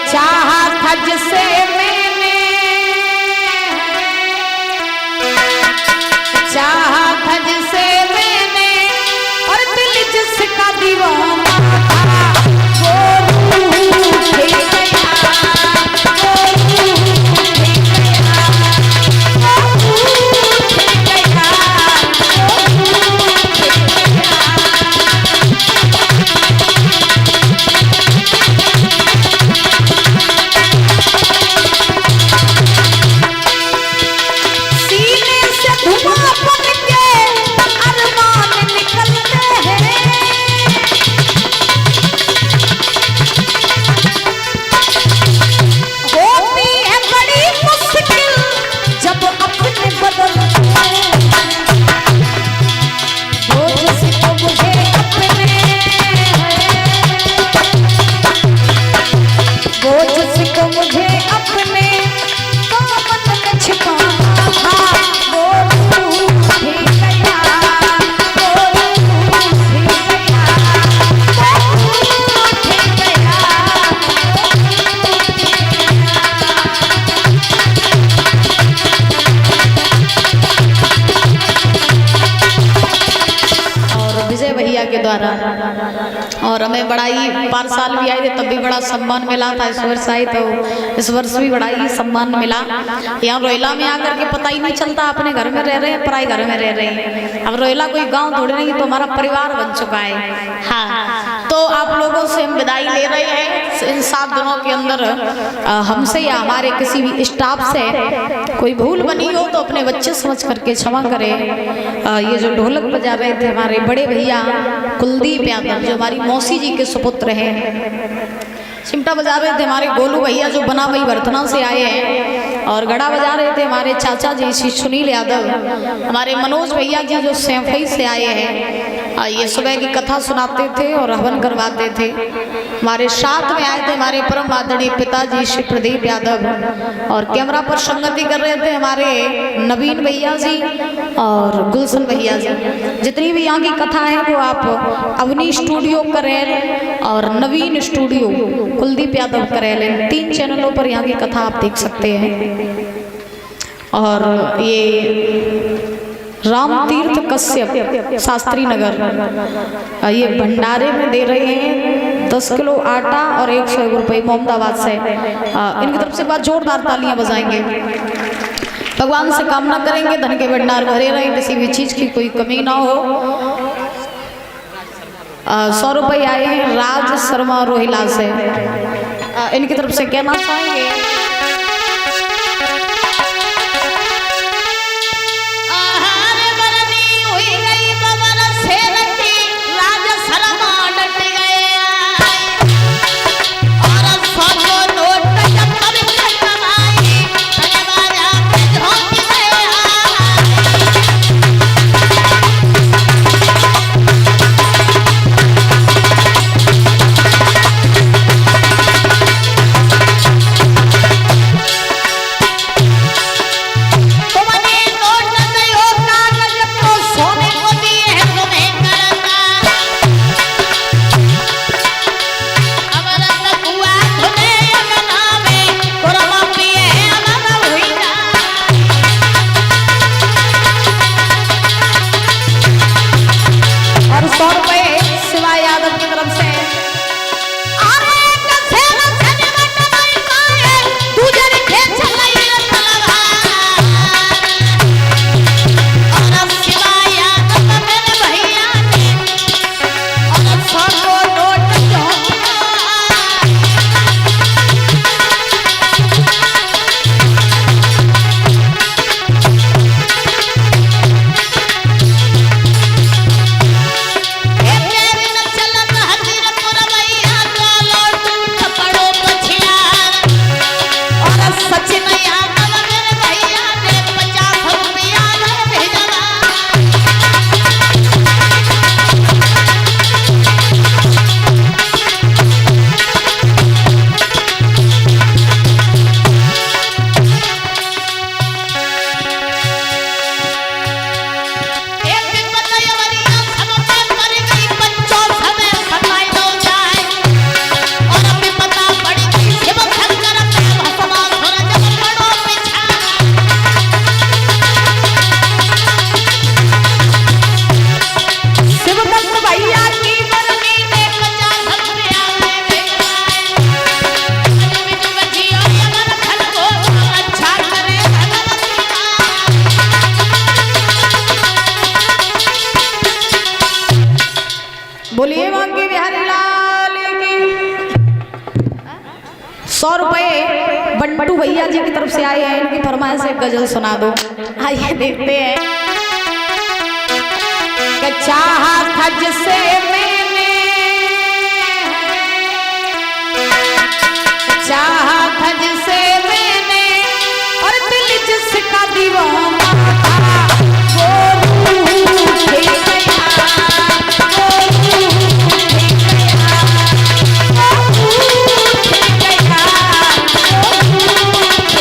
चाहा था जिसे मैंने, चाहा था जिसे मैंने, और दिल जिसका दीवाना था वो रूठ गया, वो रूठ गया, वो रूठ गया, वो रूठ गया। के द्वारा, और हमें बड़ा ही 5 साल भी आए थे तब भी बड़ा सम्मान मिला था। इस वर्ष आए तो इस वर्ष भी बड़ा ही सम्मान मिला। यहाँ रोहिला में आकर के पता ही नहीं चलता अपने घर में रह रहे हैं पराई घर में रह रहे हैं। अब रोहिला कोई गांव थोड़े नहीं, तो हमारा परिवार बन चुका है। हाँ, तो आप लोगों से हम विदाई ले रहे हैं। इन 7 दिनों के अंदर हमसे या हमारे किसी भी स्टाफ से कोई भूल बनी हो तो अपने बच्चे समझ करके क्षमा करें। ये जो ढोलक बजा रहे थे हमारे बड़े भैया कुलदीप यादव, जो हमारी मौसी जी के सुपुत्र हैं। चिमटा बजा रहे थे हमारे गोलू भैया जो बनावई वर्तना से आए हैं, और घड़ा बजा रहे थे हमारे चाचा जी श्री सुनील यादव। हमारे मनोज भैया जी जो सैफई से आए हैं, ये सुबह की कथा सुनाते थे और हवन करवाते थे। हमारे साथ में आए थे हमारे परम आदरणीय पिताजी श्री प्रदीप यादव, और कैमरा पर संगति कर रहे थे हमारे नवीन भैया जी और गुलशन भैया जी। जितनी भी यहाँ की कथा है वो आप अवनी स्टूडियो करेल और नवीन स्टूडियो कुलदीप यादव करेल, इन 3 चैनलों पर यहाँ की कथा आप देख सकते हैं। और ये राम तीर्थ कश्यप शास्त्री नगर ये भंडारे में दे रहे हैं 10 किलो आटा और 101 रुपये मोहम्मदाबाद से। इनकी तरफ से बात जोरदार तालियां बजाएंगे। भगवान से कामना करेंगे धन के भंडार भरे रहे, किसी भी चीज की कोई कमी ना हो। 100 रुपये आए हैं राज शर्मा रोहिला से, इनकी तरफ से कहना चाहेंगे 100 रुपए बंटू भैया जी की तरफ से आए हैं, इनकी फरमाइश से गजल सुना दो। आइए देखते हैं। चाहा था जिसे मैंने, चाहा था जिसे मैंने, और दिल जिसका दीवाना था वो रूठ गया, वो रूठ गया, वो रूठ गया,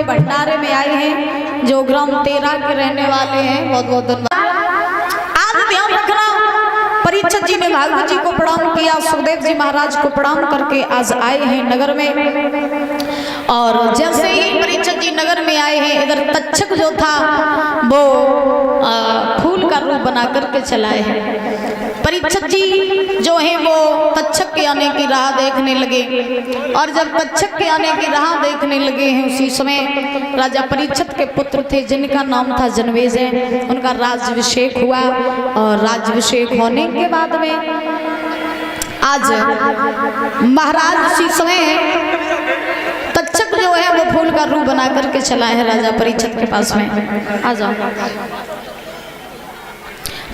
भंडारे में आए हैं जो ग्राम 13 के रहने वाले हैं। बहुत बहुत धन्यवाद। आज ध्यान रखना, परीक्षित जी ने भागवत जी को प्रणाम किया, सुखदेव जी महाराज को प्रणाम करके आज आए हैं नगर में। और जैसे ही परीक्षित जी नगर में आए हैं, इधर तक्षक जो था वो फूल का रूप बना करके चलाए हैं। परीक्षित जी जो है वो तक्षक के आने की राह देखने लगे, और जब तक्षक के आने की राह देखने लगे हैं उसी समय राजा परीक्षित के पुत्र थे जिनका नाम था जनमेजय, उनका राज्याभिषेक हुआ। और राज्याभिषेक होने के बाद में आज महाराज उसी समय तक्षक जो है वो फूल का रूप बना करके चला है राजा परीक्षित के पास में। आ जाओ।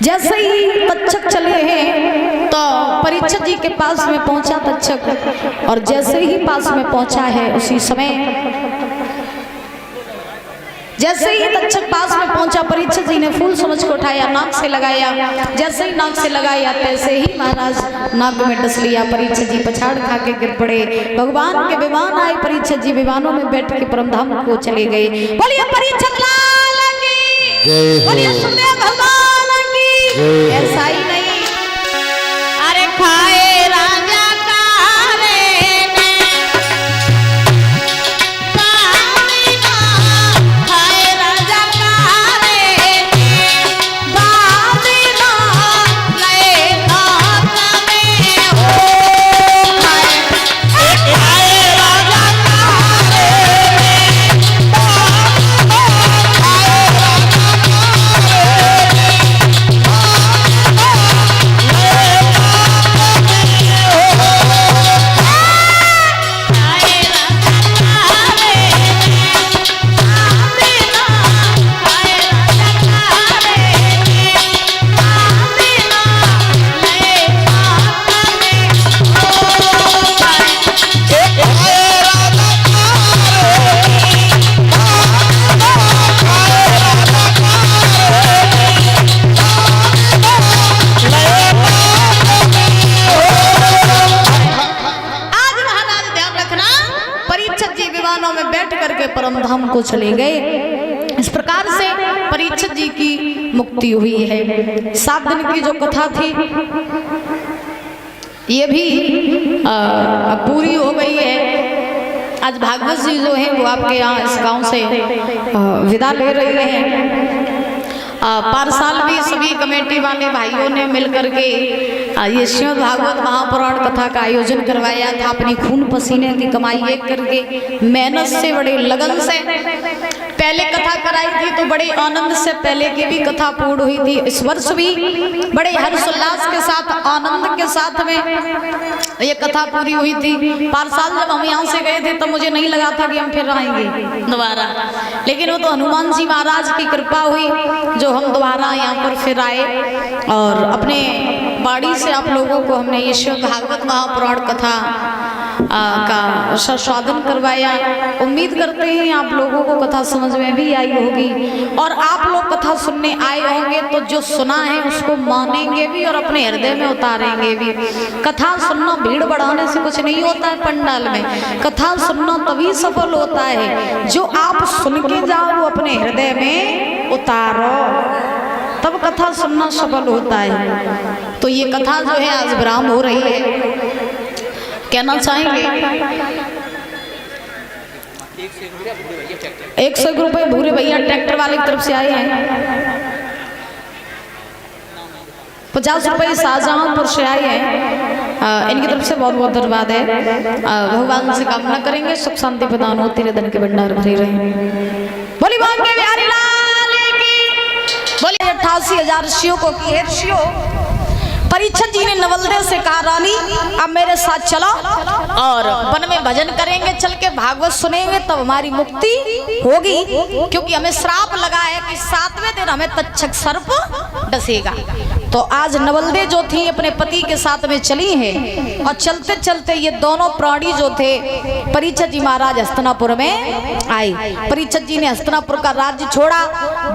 जैसे ही तक्षक चले हैं तो परीक्षित जी के पास में पहुंचा तक्षक, और जैसे ही पास में पहुंचा है उसी समय जैसे ही तक्षक पास में पहुंचा, परीक्षित जी ने फूल समझ को उठाया, नाक से लगाया। जैसे ही नाक से लगाया तैसे ही महाराज नाक में डस लिया। परीक्षित जी पछाड़ खा के गिर पड़े। भगवान के विमान आए, परीक्षित जी विमानों में बैठ के परमधाम को चले गए। बोलिए परीक्षित लाल की, बोलिए सुखदेव भगवान की। ऐसा ही नहीं, अरे खाए राजा का रे ने, खाए राजा का रे ने, बादीना नए खात में हो, खाए राजा का रे ने, परमधाम को चले गए। इस प्रकार से परीक्षित जी की मुक्ति हुई है। 7 दिन की जो कथा थी ये भी पूरी हो गई है। आज भागवत जी जो है वो आपके यहाँ इस गांव से विदा ले रहे हैं। पारसाल भी सभी कमेटी वाले भाइयों ने मिलकर के ये श्रीमद् भागवत महापुराण कथा का आयोजन करवाया था। अपनी खून पसीने की कमाई एक करके मेहनत से, बड़े लगन से पहले कथा कराई थी, तो बड़े आनंद से पहले की भी कथा पूर्ण हुई थी। इस वर्ष भी बड़े हर्षोल्लास के साथ, आनंद के साथ में ये कथा पूरी हुई थी। पारसाल जब हम यहाँ से गए थे तो मुझे नहीं लगा था कि हम फिर आएंगे दोबारा, लेकिन वो तो हनुमान जी महाराज की कृपा हुई जो हम दोबारा यहाँ पर फिर आए और अपने बाड़ी से आप लोगों को हमने ये श्रीमद् भागवत महापुराण कथा का संशोधन करवाया। उम्मीद करते हैं आप लोगों को कथा समझ में भी आई होगी और आप लोग कथा सुनने आए होंगे तो जो सुना है उसको मानेंगे भी और अपने हृदय में उतारेंगे भी। कथा सुनना भीड़ बढ़ाने से कुछ नहीं होता है पंडाल में, कथा सुनना तभी सफल होता है जो आप सुन के जाओ वो अपने हृदय में उतारो, तब कथा सुनना सफल होता है। तो ये कथा जो है आज विराम हो रही है, कहना चाहेंगे 101 रुपये भूरे भैया ट्रैक्टर वाले की तरफ से आए हैं, 50 रुपये शाहजहांपुर से आए हैं, इनकी तरफ से बहुत बहुत धन्यवाद है। भगवान से कामना करेंगे सुख शांति प्रदान होती रहे, धन के भंडार भरे रहे। बोली बांके बिहारी लाल की, बोली 88,000 ऋषियों को की है ऋषियों। परीक्षित जी ने नवलदेव से कहा रानी अब मेरे साथ चलो और वन में भजन करेंगे, चल के भागवत सुनेंगे तब हमारी मुक्ति होगी, क्योंकि हमें श्राप लगा है कि 7वें दिन हमें तक्षक सर्प डसेगा। तो आज नवलदेव जो थी अपने पति के साथ में चली हैं और चलते चलते ये दोनों प्राणी जो थे परीक्षित जी महाराज हस्तिनापुर में आए। परीक्षित जी ने हस्तिनापुर का राज्य छोड़ा,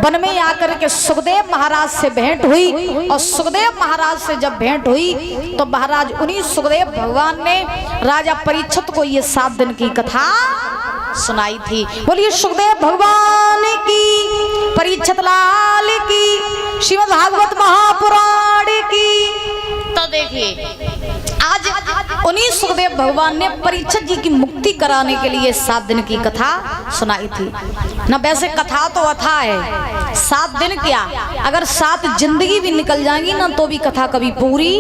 वन में आकर के सुखदेव महाराज से भेंट हुई और सुखदेव महाराज से जब भेंट हुई तो महाराज उन्हीं सुखदेव भगवान ने राजा परीक्षित को ये 7 दिन की कथा सुनाई थी। बोलिए सुखदेव भगवान की, परीक्षित लाल की, श्रीमद् भागवत महापुराण की। तो देखिए आज उन्हीं सुखदेव भगवान ने परीक्षित जी की मुक्ति कराने के लिए 7 दिन की कथा सुनाई थी ना। वैसे कथा तो अथा है, 7 दिन क्या अगर 7 जिंदगी भी निकल जाएंगी ना तो भी कथा कभी पूरी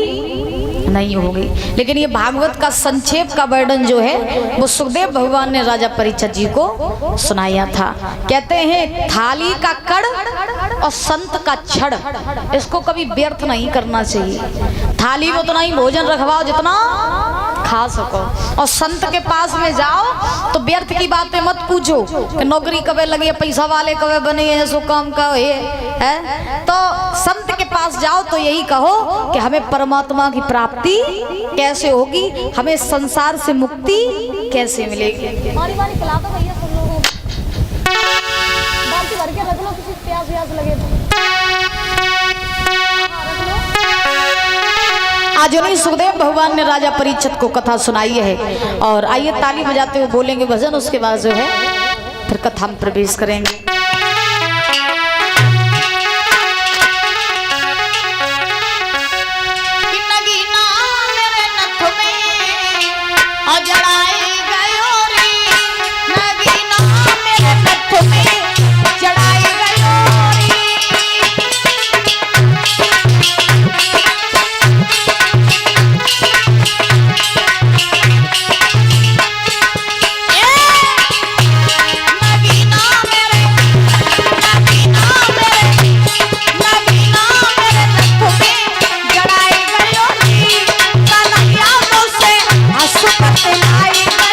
नहीं होगी। लेकिन ये भागवत का संक्षेप का वर्णन जो है वो सुखदेव भगवान ने राजा परीक्षित जी को सुनाया था। कहते हैं थाली का कड़ और संत का छड़, इसको कभी व्यर्थ नहीं करना चाहिए। थाली में उतना ही भोजन रखवाओ जितना खा सको और संत के पास में जाओ तो व्यर्थ की बातें मत पूछो कि नौकरी कब लगी है, पैसा वाले कब बने हैं, सो काम का है। तो संत के पास जाओ तो यही कहो कि हमें परमात्मा की प्राप्ति कैसे होगी, हमें संसार से मुक्ति कैसे मिलेगी। पानी पानी खिला दो भैया सब लोगों को, बाल्टी भर के रख लो, किसी प्यास व्यास लगे तो। आज उन्हीं सुखदेव भगवान ने राजा परीक्षित को कथा सुनाई है और आइए ताली बजाते हुए बोलेंगे भजन, उसके बाद जो है फिर कथा में प्रवेश करेंगे। I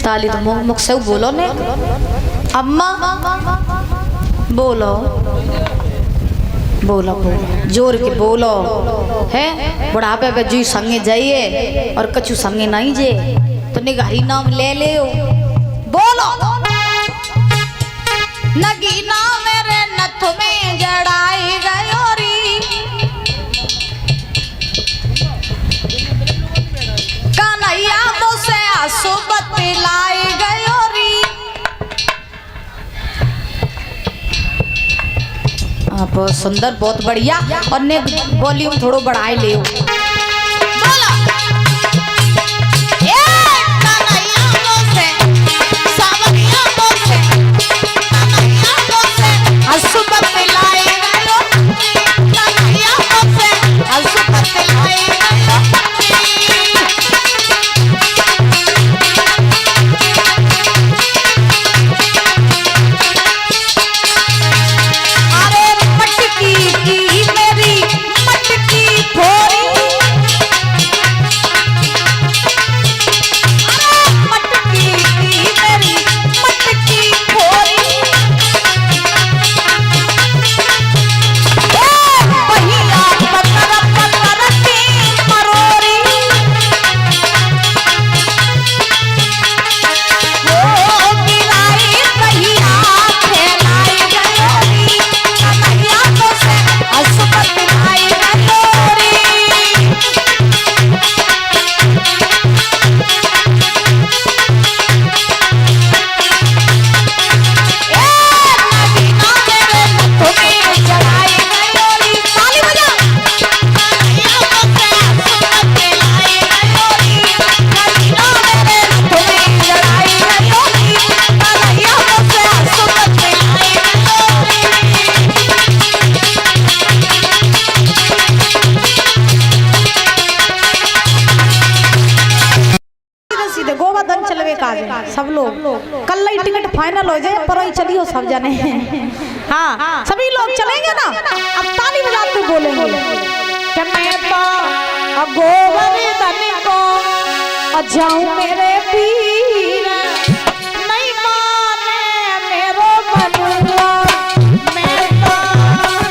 ताली तो मुख से बोलो ने अम्मा बोलो बोलो बोलो जोर के बोलो है बुढ़ापे पे जी संगे जाइए और कछु संगे नहीं जे तो निगारी नाम ले ले बोलो नगीना मेरे नथ में जड़ाई गयोरी कन्हैया मुझसे आंसू बतलाई गयोरी। बहुत सुंदर बहुत बढ़िया और ने वॉल्यूम थोड़ो बढ़ाए ले सब लोग कल ही टिकट फाइनल हो जाए पर ही चलियो सब जने हाँ सभी लोग चलेंगे ना अब ताली बजाते बोलेंगे कि मैं तो गोवर्धन को जाऊं मेरे पीर नहीं माने मेरो बनुआ मैं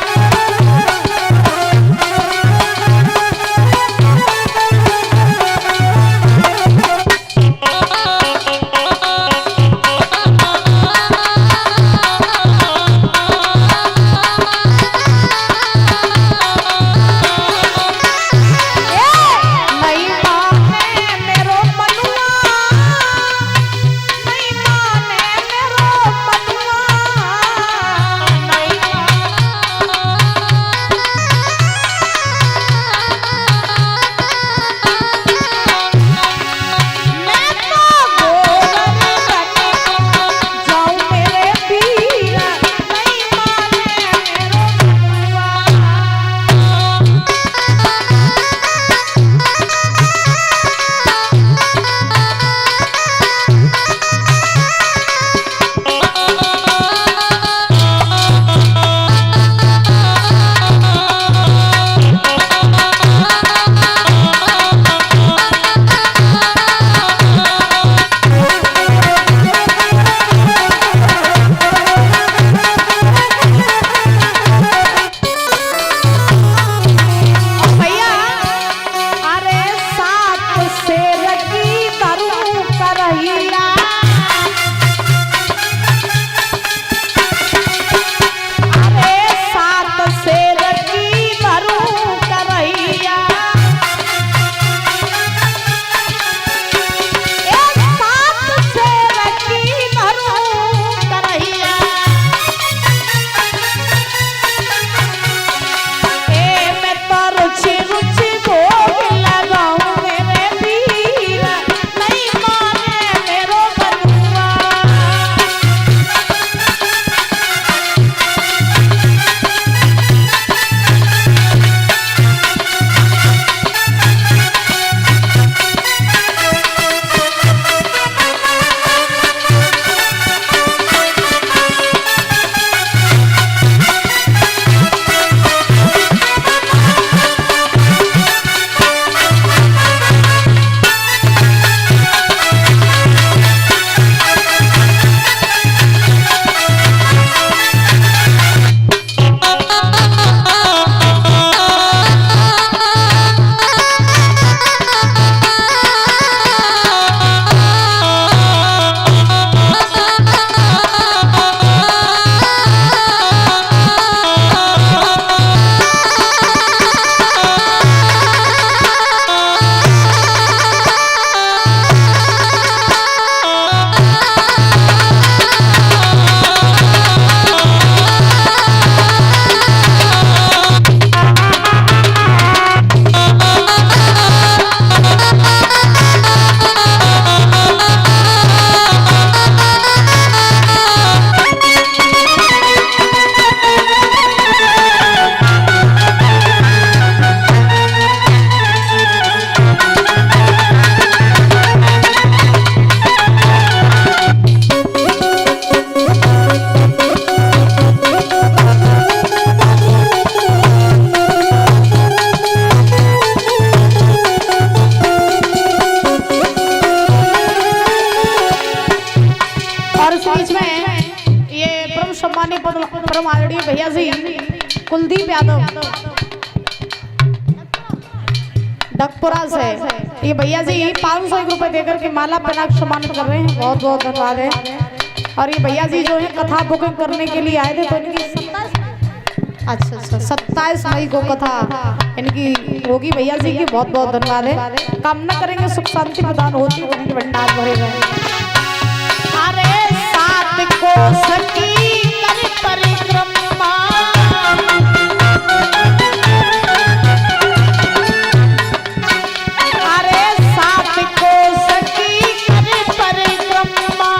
और इस बीच में ये परम सम्मानीय परम आदरणीय भैया जी कुलदीप यादव डकपुरा से, ये भैया जी 501 रुपए देकर के माला पहना सम्मानित कर रहे हैं, बहुत बहुत धन्यवाद है। और ये भैया जी जो है कथा बुकिंग करने के लिए आए थे, तो इनकी 27 मई को कथा इनकी होगी। भैया जी की बहुत बहुत धन्यवाद है। कामना करेंगे सुख शांति प्रदान होती उनके भंडार भरे रहे। अरे सात को सखी कर परिक्रमा, अरे सात को सखी कर परिक्रमा,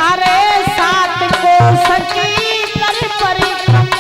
अरे सात को सखी कर परिक्रमा,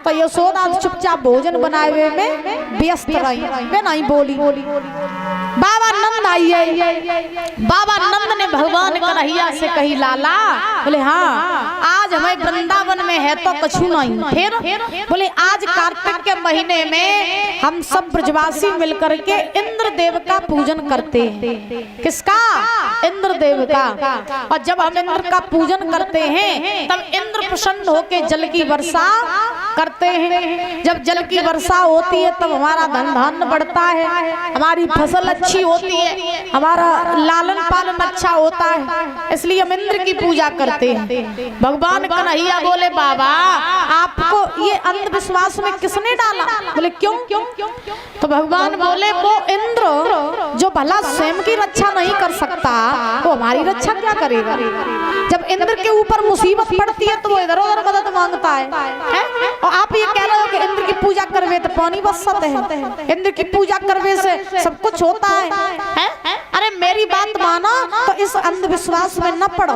तो यशोदा चुपचाप भोजन बनाए हुए में व्यस्त रही, मैं नहीं बोली। बाबा नंद आइए, बाबा नंद ने भगवान कन्हैया से कही लाला, बोले हाँ आज हमें वृंदावन में है तो कछु नहीं। फिर बोले आज कार्तिक के महीने में हम सब ब्रजवासी मिलकर के इंद्र देव का पूजन करते हैं। किसका? इंद्र देव का। और जब हम इंद्र का पूजन करते हैं तब इंद्र प्रसन्न होकर जल की वर्षा करते हैं। जब जल की वर्षा होती है तब हमारा धन धान्य बढ़ता है, हमारी फसल अच्छी होती है, हमारा लालन पालन अच्छा होता है, इसलिए हम इंद्र की पूजा करते हैं। भगवान कन्हैया बोले बाबा आपको ये अंधविश्वास में किसने डाला? बोले क्यों? तो भगवान बोले वो इंद्र जो भला स्वयं की रक्षा नहीं कर सकता वो हमारी रक्षा क्या करेगा? जब इंद्र के ऊपर मुसीबत पड़ती है तो वो इधर उधर मदद मांगता है? और आप ये कह रहे हो कि इंद्र की पूजा करवे तो पानी बरसत है, इंद्र की पूजा करवे से सब कुछ होता है? अरे मेरी बात मानो तो इस अंधविश्वास में न पड़ो।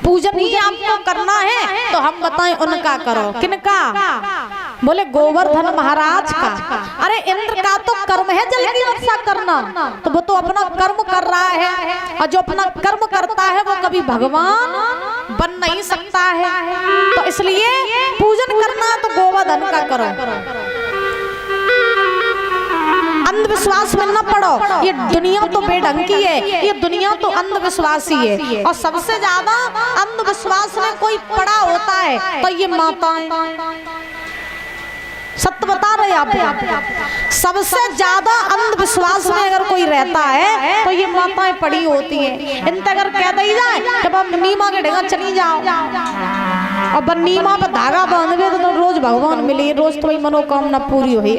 पूजन ही आपको करना है तो हम बताएं उनका करो। किनका? बोले गोवर्धन महाराज का। अरे इंद्र का तो कर्म है जल की रक्षा करना, तो वो तो अपना कर्म कर रहा है, और जो अपना कर्म करता है वो कभी भगवान बन नहीं सकता है। तो इसलिए पूजन करना तो गोवर्धन का करो, अंधविश्वास में न पड़ो। ये दुनिया तो बेढंगी है, ये दुनिया तो अंधविश्वासी है, और सबसे ज्यादा अंधविश्वास में कोई पड़ा होता है तो ये माताएं। सत्य बता रहे आप, सबसे ज्यादा अंधविश्वास में अगर कोई रहता है तो ये माताएं पड़ी होती हैं। इनते अगर कह दी जाए जब हम नीमा के ढेंगा चली जाओ अब नीमा पे धागा बांधवे तो रोज भगवान मिले, रोज तुम्हारी मनोकामना पूरी हुई।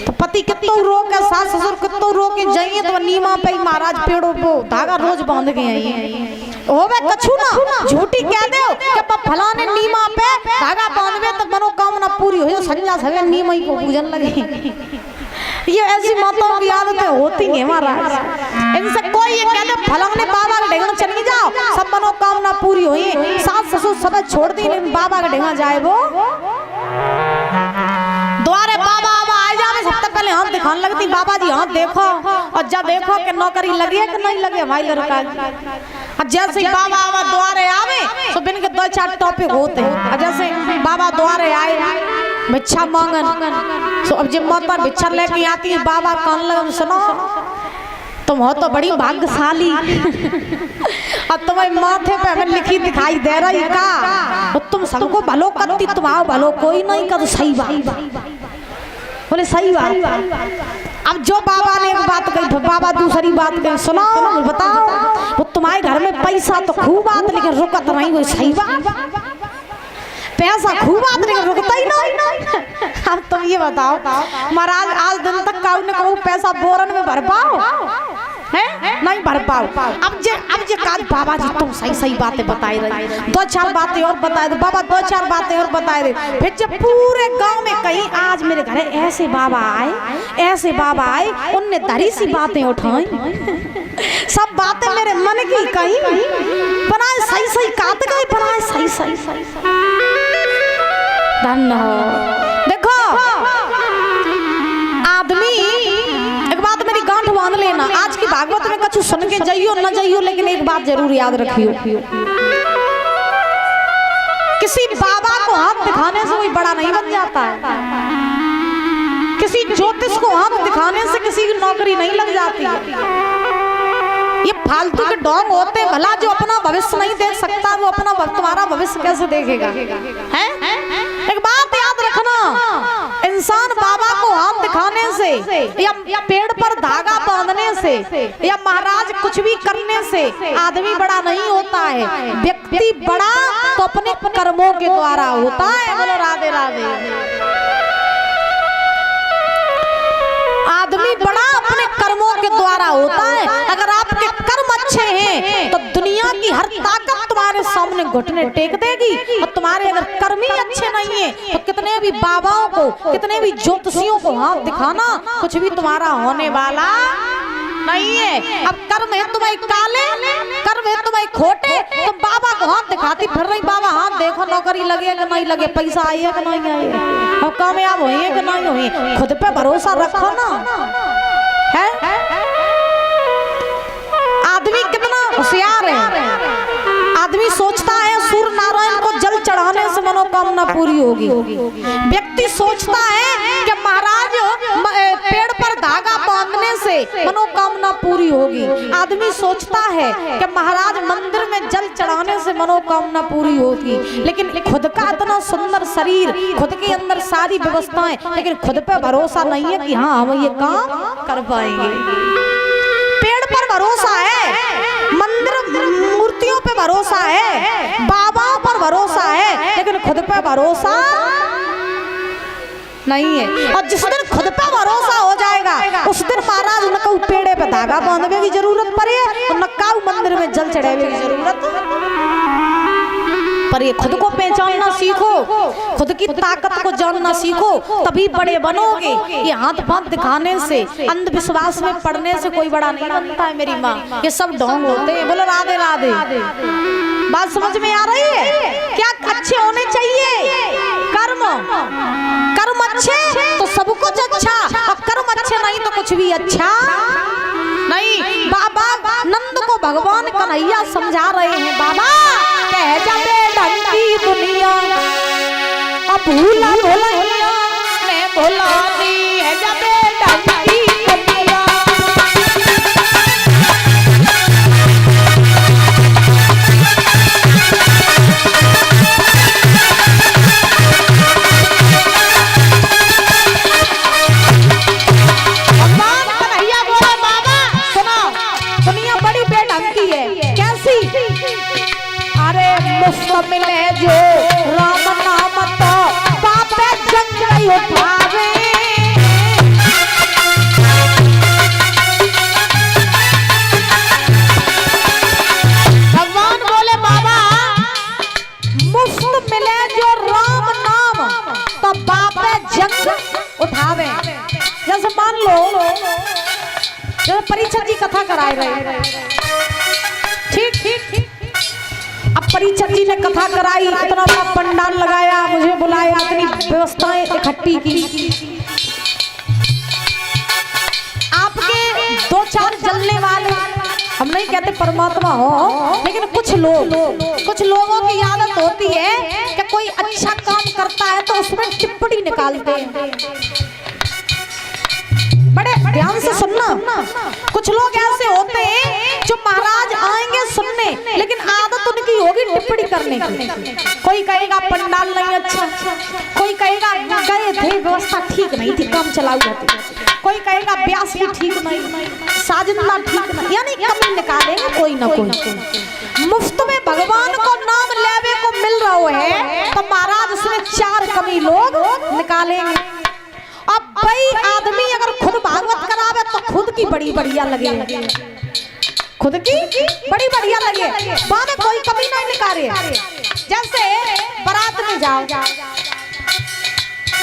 तो पति कितो रोके, सास ससुर कितो रोके जाइए तो नीमा पे महाराज पेड़ों पे धागा रोज बांध के आई होवे कछु ना झूठी कह दो कि फलाने नीमा पे धागा बांधवे तो मनोकामना पूरी हुई। संजा सवे नीमा ही को पूजन लगे। ये ऐसी माताओं की आदतें होती नहीं महाराज। इनसे कोई ये कह दे फलाने बाबा के ढेंगा चली जाओ सब मनोकामना पूरी हुई, सास ससुर सब छोड़ दी, लेकिन बाबा के ढेंगा जाए वो द्वारे बाबा आ जावे सबसे पहले हाथ दिखाने लगती, बाबा जी हाथ देखो और जब देखो कि नौकरी लगी है कि नहीं लगी हमारी लड़का। और जैसे ही बाबा द्वारे आवे तो बिन के 2-4 टॉपिक होते हैं। जैसे बाबा द्वारे आए भिक्षा मांगन, तो अब जब माता भिक्षा लेके आती है बाबा कान लगन सुनो तुम हो तो बड़ी भाग्यशाली और तुम्हारे माथे पे हमें लिखी दिखाई दे रही का तुम सबको भलो करती, तुम आओ भलो कोई नहीं कर। सही बात बोले, सही बात। अब जो बाबा ने एक बात कही तो बाबा दूसरी बात कही, सुनो बताओ वो तुम्हारे घर में पैसा तो खूब बात लेकिन रुकत नहीं, वो सही बात। पैसा खूब बात लेकिन रुकता ही नहीं। अब तुम ये बताओ महाराज आज दिन तक काऊ ने कहूँ पैसा बोरन में भर पाओ है नहीं भर पाओ। अब जे काज बाबा जी तुम सही सही बातें बताए रहे, 2-4 बातें और बताए दे बाबा, 2-4 बातें और बताए दे। फिर जब पूरे गांव में कहीं आज मेरे घर ऐसे बाबा आए उनने धरी सी बातें उठाई, सब बातें मेरे मन की कहीं बनाए सही सही कात गए, बनाए सही सही धन्य हो। देखो आदमी एक बात मेरी गांठ बांध लेना, आज की भागवत में कछु सुन के जाइयो न जाइयो, लेकिन एक बात जरूर याद रखियो, किसी बाबा को हाथ दिखाने से कोई बड़ा नहीं बन जाता है, किसी ज्योतिष को हाथ दिखाने से किसी की नौकरी नहीं लग जाती है। ये फालतू के डॉग होते हैं, भला जो अपना भविष्य नहीं देख सकता वो अपना तुम्हारा भविष्य कैसे देखेगा हैं? एक बात याद रखना, इंसान बाबा को हाथ दिखाने से या पेड़ पर धागा बांधने से या महाराज कुछ भी करने से आदमी बड़ा नहीं होता है। व्यक्ति बड़ा तो अपने कर्मों के द्वारा होता है। बोलो राधे राधे। आदमी बड़ा अपने कर्मों के द्वारा होता है। अगर आपके कर्म अच्छे हैं तो दुनिया की हर ताकत तुम्हारे सामने घुटने टेक देगी, और तुम्हारे अगर कर्म ही अच्छे नहीं है तो कितने भी बाबाओं को, कितने भी ज्योतिषियों को हाथ दिखाना कुछ भी तुम्हारा होने वाला नहीं है। अब कर्म है तुम्हारे काले, कर्म है तुम्हारे खोटे, तुम बाबा को हाथ दिखाती फिर रही, बाबा हाथ देखो नौकरी लगे कि नहीं लगे, पैसा आई है कि नहीं आई, अब कामयाब हुई है कि नहीं हुई, खुद पे भरोसा रखो ना है। आदमी कितना होशियार है, आदमी सोचता है सूर्य नारायण को जल चढ़ाने से मनोकामना पूरी होगी। व्यक्ति सोचता है कि महाराज पेड़ पर धागा बांधने से मनोकामना पूरी होगी। आदमी सोचता है कि महाराज मंदिर में जल चढ़ाने से मनोकामना पूरी होगी, लेकिन खुद का इतना सुंदर शरीर, खुद के अंदर सारी व्यवस्थाएं, लेकिन खुद पे भरोसा नहीं है कि हाँ हम ये काम कर पाएंगे। पेड़ पर भरोसा है, मंदिर मूर्तियों पे भरोसा है, बाबाओं पर भरोसा है, लेकिन खुद पे भरोसा नहीं है। और जिस दिन खुद पे भरोसा हो जाएगा उस दिन महाराज न कहूँ पेड़े पे धागा बांधने की जरूरत पड़े और न कहूँ मंदिर में जल चढ़ाने की जरूरत। पर ये खुद को पहचानना सीखो, खुद की ताकत को जानना सीखो, तभी बड़े बनोगे। ये हाथ पांव दिखाने से, अंधविश्वास में पड़ने से कोई बड़ा नहीं बनता है मेरी माँ। ये सब ढोंग होते हैं। बोलो राधे राधे। बात समझ में आ रही है? क्या अच्छे होने चाहिए कर्म, कर्म अच्छे तो सब कुछ अच्छा, और कर्म अच्छे नहीं तो कुछ भी अच्छा नहीं। बाबा नंद को भगवान कन्हैया समझा रहे हैं, बाबा कह जाबे ढंग की दुनिया अब भूला भोला मैं भोला दी है जाबे ढंग की दुनिया। अरे मुफ्त मिले जो राम नाम तो पापे जंग नहीं उठावे। भगवान बोले बाबा मुफ्त मिले जो राम नाम तो पापे जंग उठावे। जैसे मान लो जैसे परीक्षक जी कथा कराए रहे, ठीक ठीक, अब परीक्षक जी ने कथा कराई, इतना बड़ा पंडाल लगाया, मुझे बुलाया, इतनी व्यवस्थाएं इकट्ठी की। आपके दो चार जलने वाले, हम नहीं कहते परमात्मा हो, लेकिन कुछ लोगों की आदत होती है कि कोई अच्छा काम करता है तो उसमें टिप्पणी निकालते हैं। बड़े ध्यान से सुनना, कुछ लोग ऐसे होते हैं जो महाराज आएंगे सुनने, लेकिन आदत उनकी होगी टिप्पणी करने की। कोई कहेगा पंडाल नहीं अच्छा, कोई कहेगा गए थे व्यवस्था ठीक नहीं थी, काम चलाऊ होती, कोई कहेगा ब्यास भी ठीक नहीं, साजिंदा ठीक नहीं, यानी कमी निकालेंगे कोई ना कोई। मुफ्त में भगवान को नाम लेवे को मिल रहा है तो महाराज उसमें चार कमी लोग निकालेंगे। अब भाई आदमी अगर खुद भागवत करावे तो खुद की बड़ी बढ़िया लगे, खुद की बड़ी बढ़िया लगे, वहां में कोई कमी नहीं निकाले। जैसे बारात में जाओ,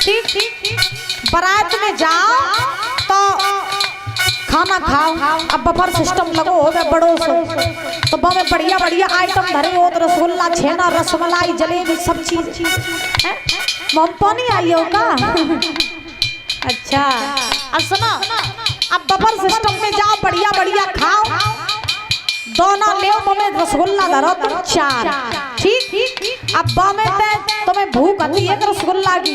ठीक, बारात में जाओ तो खाना खाओ, अब बफर सिस्टम लगो हो गए बड़ों से, तो वहां में बढ़िया बढ़िया आइटम धरे हो, तो रसगुल्ला, छेना, रसमलाई, जलेबी, सब चीज। पानी आई होगा अच्छा। अब सुनो, अब बफर सिस्टम में जाओ, बढ़िया बढ़िया खाओ, दोना ले में रसगुल्ला धरो तुम चार, ठीक। अब बामे तुम्हें भूख आती है रसगुल्ला की,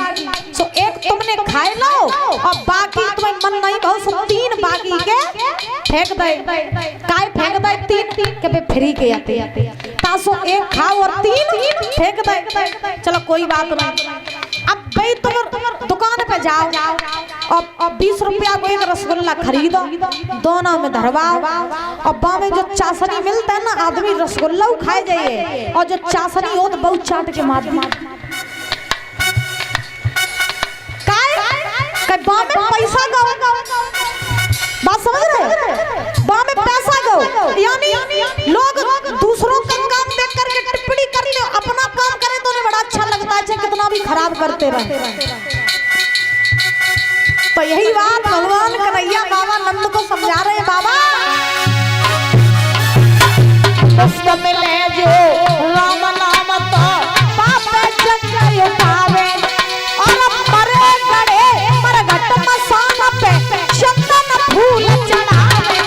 सो एक तुमने खाए लो और बाकी तुम्हें मन नहीं भाव, सो तीन बाकी के फेंक दे। काय फेंक दे? तीन के पे फ्री के आते तासो एक खाओ और तीन फेंक दे, चलो कोई बात नहीं। अब भाई तुम दुकान पे जाओ और 20 रुपया को एक रसगुल्ला खरीदो, दोनों में धरवाओ, और बा में जो चाशनी मिलता है ना, आदमी रसगुल्ला खाए जाइए, और जो चाशनी हो तो बहुत चाट के मार दी। बा में पैसा गो, बात समझ रहे? बा में पैसा गो, यानी लोग दूसरों का काम देख करके टिप्पणी करते हो, अपना काम करे तो उन्हें बड़ा अच्छा लगता है, कितना भी खराब करते रहे। तो यही बात भगवान कन्हैया बाबा नंद को समझा रहे हैं। बाबा मुफ्त मिले जो राम नाम तो पापे जंग उठावे, और मरे गड़े मरघट मसान पे चंदन फूल चढ़ावे।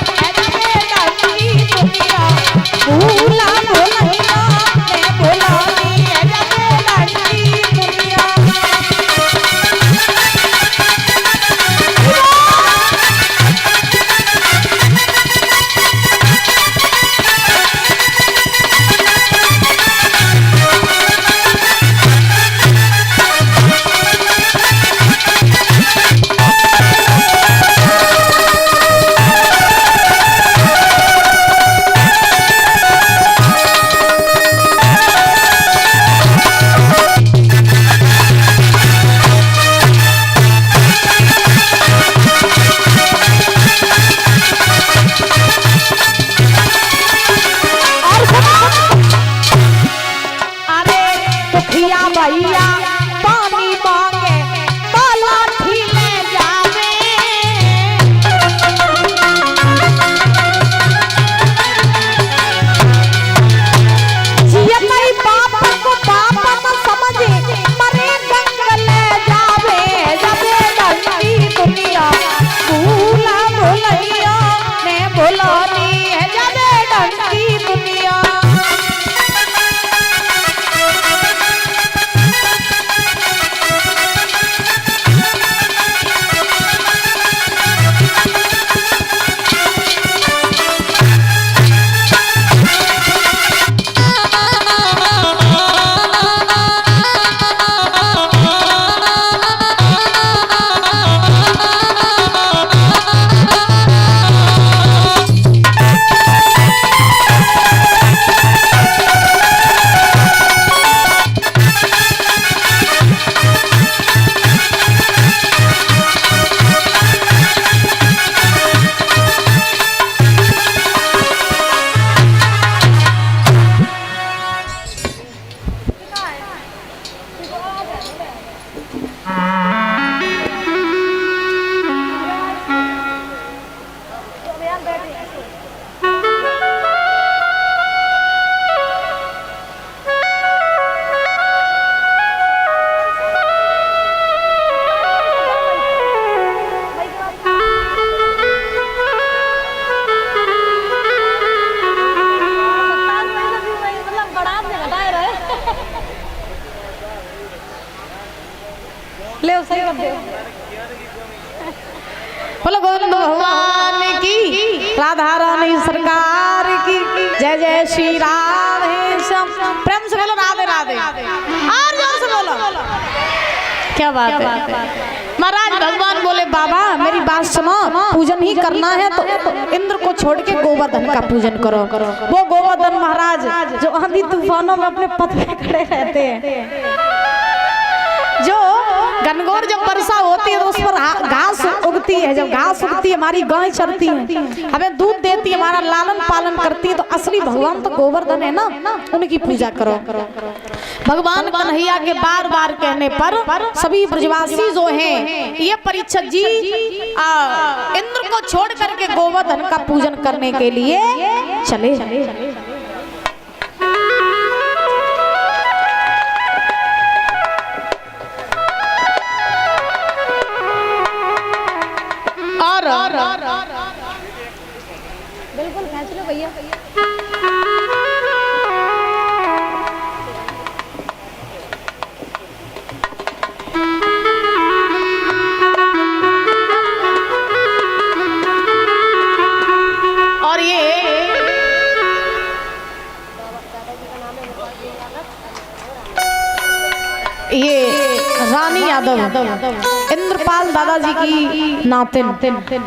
ले सही कर दे। बोलो गोविंद भगवान की, राधा रानी सरकार की जय जय श्री राधे श्याम। प्रेम से बोलो राधे राधे, और जोर से बोलो। क्या बात है। महाराज भगवान बोले बाबा मेरी बात सुनो, पूजन ही करना है तो इंद्र को छोड़ के गोवर्धन का पूजन करो। वो गोवर्धन महाराज जो आंधी तूफानों में अपने पथ पे खड़े रहते हैं, जो घनघोर जब वर्षा होती है तो उस पर घास उगती है, जब घास उगती है हमारी गाय चरती है, हमें दूध देती है, हमारा लालन पालन करती है, तो असली भगवान तो गोवर्धन है ना, उनकी पूजा करो। भगवान कन्हैया के बार बार कहने पर सभी ब्रजवासी जो हैं ये परीक्षित जी इंद्र को छोड़ करके गोवर्धन का पूजन करने के लिए चले। बिल्कुल खींच लो भैया। और ये रानी यादव इंद्रपाल दादाजी की नातिन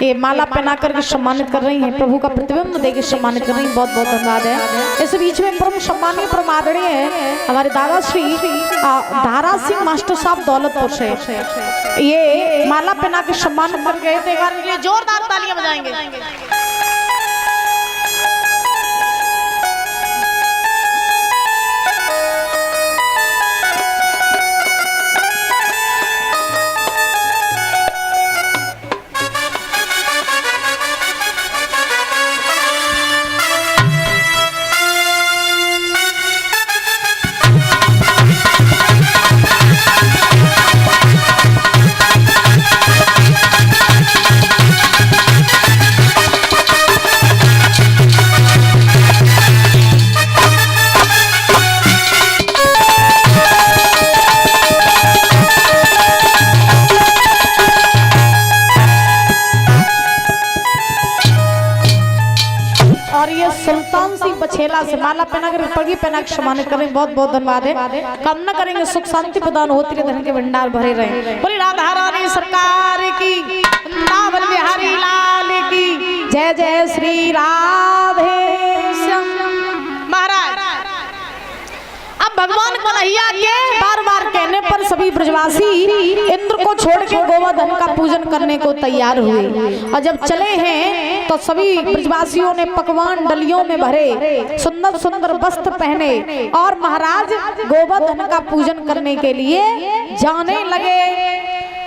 ये माला पहना करके सम्मानित कर रही हैं, प्रभु का प्रतिबिंब देकर सम्मानित कर रही हैं। बहुत बहुत धन्यवाद है। इस बीच में परम सम्मानीय प्रमादरणीय है हमारे दादा श्री धारा सिंह मास्टर साहब दौलतपुर से, ये माला पहना के सम्मानित कर गए थे। एक बार जोरदार तालियां बजाएंगे। सुल्तान सिंह बछेला से माला पहना कर पगी पहना के सम्मानित करें। बहुत बहुत धन्यवाद है। कामना करेंगे सुख शांति प्रदान होती रहे, धन के भंडार भरे रहे। बोली राधा रानी सरकार की, वृंदावन बिहारी लाल की जय जय श्री राधे श्याम। महाराज अब भगवान कन्हैया के बार बार कहने पर सभी ब्रजवासी इंद्र को छोड़ के गोवर्धन का पूजन करने को तैयार हुए, और जब चले हैं तो सभी ब्रजवासियों ने पकवान डलियों में भरे, सुंदर सुंदर वस्त्र पहने और महाराज गोवर्धन का पूजन करने के लिए जाने लगे।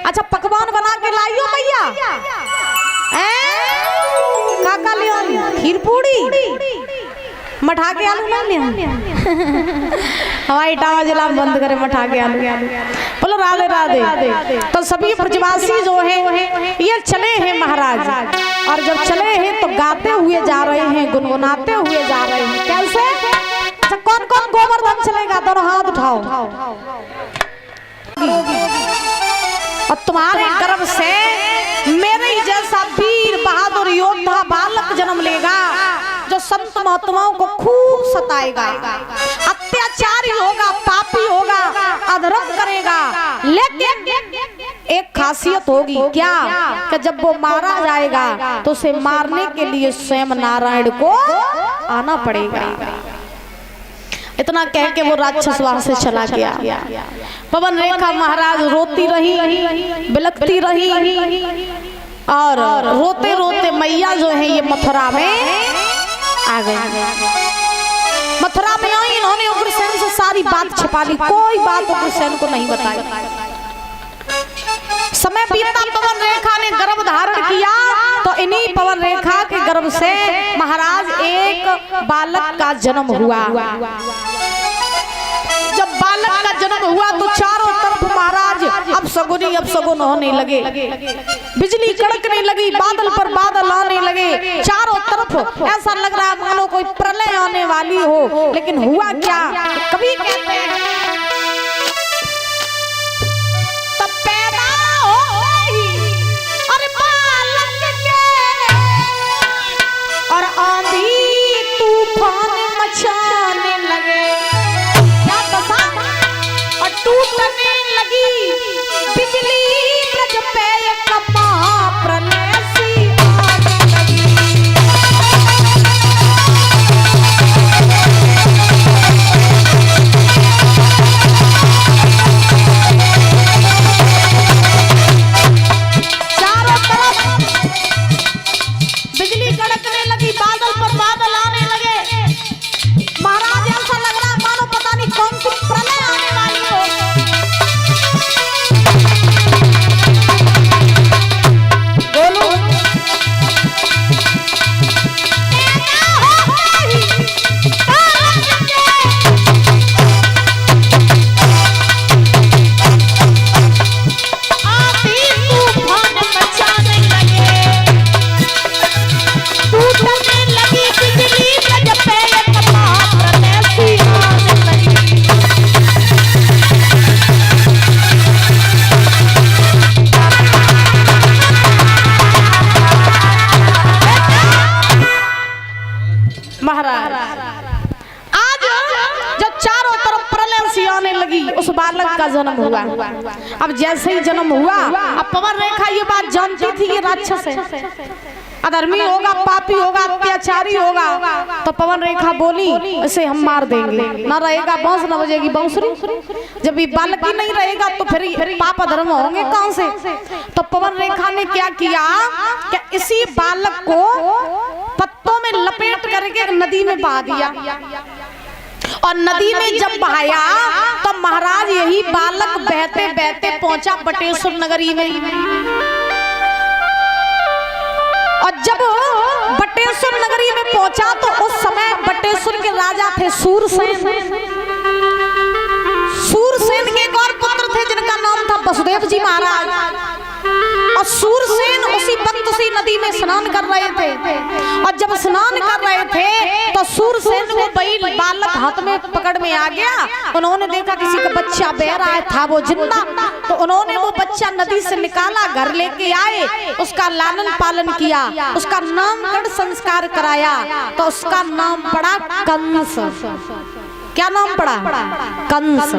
अच्छा पकवान बना के लाइयो मैया, काका ले खीर पूड़ी मठा के आलू ना ले हवाई टावा जला बंद करे मठा के आलू। बोलो राधे राधे। तो सभी ब्रजवासी जो हैं ये चले हैं महाराज, और जब चले हैं तो गाते हुए जा रहे हैं, गुनगुनाते हुए जा रहे हैं। कैसे? अच्छा कौन कौन गोवर्धन चलेगा? दोनों हाथ उठाओ। और तुम्हारे गर्भ से मेरे जैसा वीर बहादुर योद्धा बालक जन्म लेगा, जो संत महात्माओं को खूब सताएगा, अत्याचारी होगा, पापी होगा, अधर्म करेगा। लेकिन एक खासियत होगी क्या, कि जब वो मारा जाएगा तो उसे मारने के लिए स्वयं नारायण को आना पड़ेगा। इतना कह के वो राक्षस वहां से चला गया। पवन रेखा महाराज रोती रही, बिलखती रही, और रोते रोते मैया जो है ये मथुरा में आ गई। मथुरा में आई, इन्होंने उग्रसेन से सारी बात छिपा ली, कोई बात उग्रसेन को नहीं बताई। समय बीता, पवन रेखा ने गर्भ धारण किया, तो इन्हीं पवन रेखा के गर्भ से महाराज एक बालक का जन्म हुआ। जब बालक का जन्म हुआ तो चारों तरफ महाराज अब सगुन होने लगे, बिजली कड़कने लगी, बादल पर बादल आने लगे, चारों तरफ ऐसा लग रहा मानो कोई प्रलय आने वाली हो। लेकिन हुआ क्या, कभी कहते हैं तब पैदा आंधी तूफान मचाने लगे, क्या दशा, और टूटने लगी बिजली ब्रज पे कपा प्रलय सी आने लगी। चारों तरफ बिजली कड़कने लगी, बादल पर बादल आने लगे। महाराज ऐसा लग रहा मानो पता नहीं कौन सी प्रलय आने वाली हो। बोलो आंधी तूफान मचाने लगे, टूटने लगी बिजली ब्रज पे कपा प्रलय सी आने लगी। महाराज आज जब चारों तरफ प्रलय सी आने लगी, उस बालक का जन्म हुआ। अब जैसे ही जन्म हुआ, अब पवन रेखा ये बात जानती थी ये राक्षस है, अधर्मी होगा, पापी होगा, अत्याचारी होगा। तो पवन रेखा बोली इसे हम मार देंगे, ना रहेगा बांस ना बजेगी बांसुरी। जब ये बालक ही नहीं रहेगा तो फिर पाप अधर्म होंगे कहां से। तो पवन रेखा ने क्या किया कि इसी बालक को पत्तों में लपेट करके नदी में बहा दिया, और नदी में जब बहाया तो महाराज यही बालक बहते बहते पहुंचा बटेश्वर नगरी में। और जब बटेश्वर नगरी में पहुंचा तो उस समय बटेश्वर के राजा थे सूरसेन। सूरसेन के एक और पुत्र थे जिनका नाम था वसुदेव जी महाराज। और सूरसेन उसी वक्त उसी नदी में स्नान कर रहे थे, और जब स्नान कर रहे थे तो सूरसेन वो बालक हाथ में पकड़ में आ गया। उन्होंने देखा किसी का बच्चा बह रहा था वो जिंदा, तो उन्होंने वो बच्चा नदी से निकाला, घर लेके आए, उसका लालन पालन किया, उसका नामकरण संस्कार कराया। तो उसका नाम पड़ा कंस। क्या नाम पड़ा? कंस।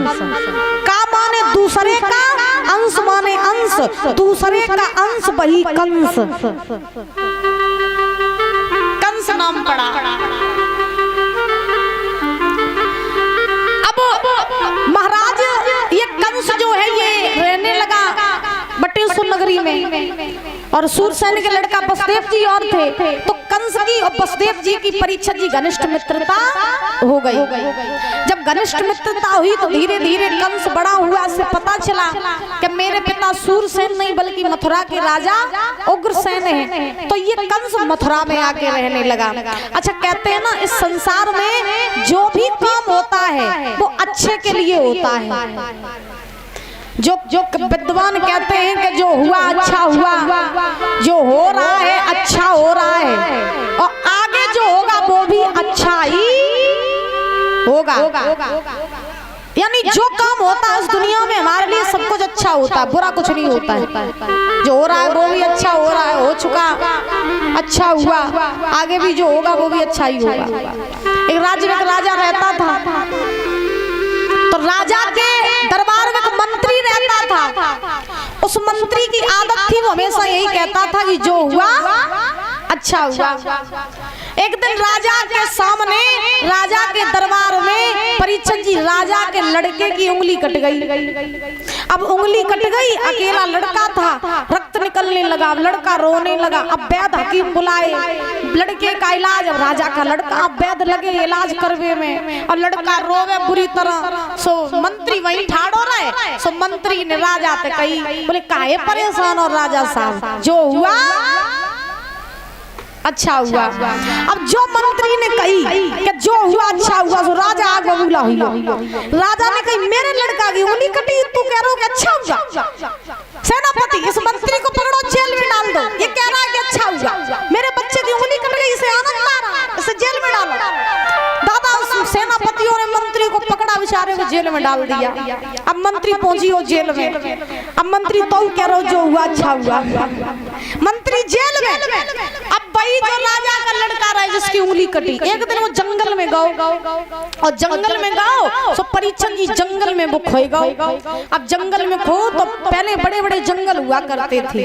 का माने दूसरे का, अंश माने अंश, दूसरे का अंश वही कंस। कंस नाम पड़ा। अब महाराज ये कंस जो है ये रहने लगा बटेश्वर नगरी में, और सूरसेन के लड़का वसुदेव जी और थे। तो कंस की और वसुदेव जी की परीक्षित जी घनिष्ठ मित्रता हो गई। जब घनिष्ठ मित्रता हुई तो धीरे धीरे कंस बड़ा हुआ, से पता चला कि मेरे पिता सूरसेन नहीं बल्कि मथुरा के राजा उग्रसेन हैं। तो ये कंस मथुरा में आके रहने लगा। अच्छा, कहते हैं ना इस संसार में जो भी काम होता है वो अच्छे के लिए होता है। जो विद्वान कहते हैं कि जो हुआ अच्छा हुआ, जो हो रहा है अच्छा हो रहा है, और आगे जो होगा वो भी अच्छा ही होगा। यानी जो काम होता है इस दुनिया में हमारे लिए सब कुछ अच्छा होता है, बुरा कुछ नहीं होता है। जो हो रहा है वो भी अच्छा हो रहा है, हो चुका अच्छा हुआ, आगे भी जो होगा वो भी अच्छा ही होगा। एक राज्य में एक राजा रहता था, तो राजा के दरबार में एक मंत्री रहता था। उस मंत्री की आदत थी वो हमेशा यही कहता था कि जो हुआ अच्छा हुआ। एक दिन राजा के सामने, राजा के दरबार में परीक्षित जी राजा के लड़के की उंगली कट गई। अब उंगली कट गई, अकेला लड़का था, रक्त निकलने लगा, लड़का रोने लगा। अब वैद्य हकीम बुलाए, लड़के का इलाज। अब राजा का लड़का, अब वैद्य लगे इलाज करवे में, और लड़का रोवे बुरी तरह। सो मंत्री वहीं ठाड़ हो रहे। सो मंत्री ने राजा से कही, बोले काहे परेशान हो राजा साहब, जो हुआ अच्छा हुआ। अब जो मंत्री ने कही कि जो हुआ अच्छा हुआ, तो राजा आग बबूला हुआ। राजा ने कही मेरे लड़का की उंगली कटी, तू कह रहा हो कि अच्छा हुआ। सेनापति, इस मंत्री को पकड़ो, जेल में डाल दो। ये कह रहा है कि अच्छा हुआ, मेरे बच्चे की उंगली कट गई, इसे आनंद आ रहा है, इसे जेल में डालो। दादा सेनापतियों ने मंत्री को पकड़ा, बेचारे को जेल में डाल दिया। अब मंत्री पहुंची हो जेल में। अब मंत्री तो कह रहा हो जो हुआ अच्छा हुआ। मंत्री जेल में। अब वही जो राजा का लड़का रहा जिसकी उंगली कटी, एक दिन वो जंगल में गओ और जंगल में गओ तो परीक्षण जी जंगल में वो खोई गओ। अब जंगल में खो तो पहले बड़े बड़े जंगल हुआ करते थे,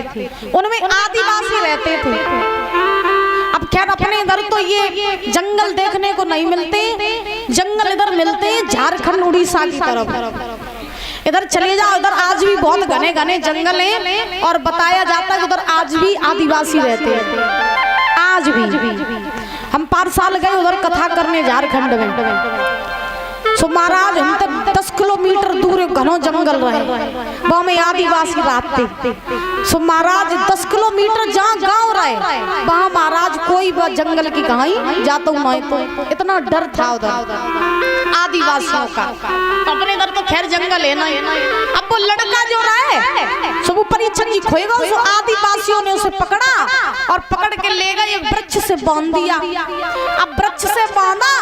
उनमें आदिवासी रहते थे। अब खैर अपने इधर तो ये जंगल देखने को नहीं मिलते, जंगल इधर मिलते झारखंड उड़ीसा की तरफ। इधर चले जाओ, इधर आज भी बहुत घने घने जंगल हैं और बताया जाता है कि उधर आज भी आदिवासी रहते हैं। आज भी हम 5 साल गए उधर कथा करने झारखंड में। सो महाराज हम तक 10 किलोमीटर दूर घनो जंगल रहे, वहाँ में आदिवासी रहते। सो महाराज 10 किलोमीटर जहाँ गांव रहे वहाँ महाराज कोई जंगल की कहानी जाता हूँ नहीं, तो इतना डर था उधर आदिवासियों का। अपने इधर तो खैर जंगल है ना। अब वो लड़का जो रहा है सो वो परीक्षण जी खोएगा, उस आदिवासियों ने उसे पकड़ा और पकड़ के ले गए, एक वृक्ष से बांध दिया। अब वृक्ष से बांधा,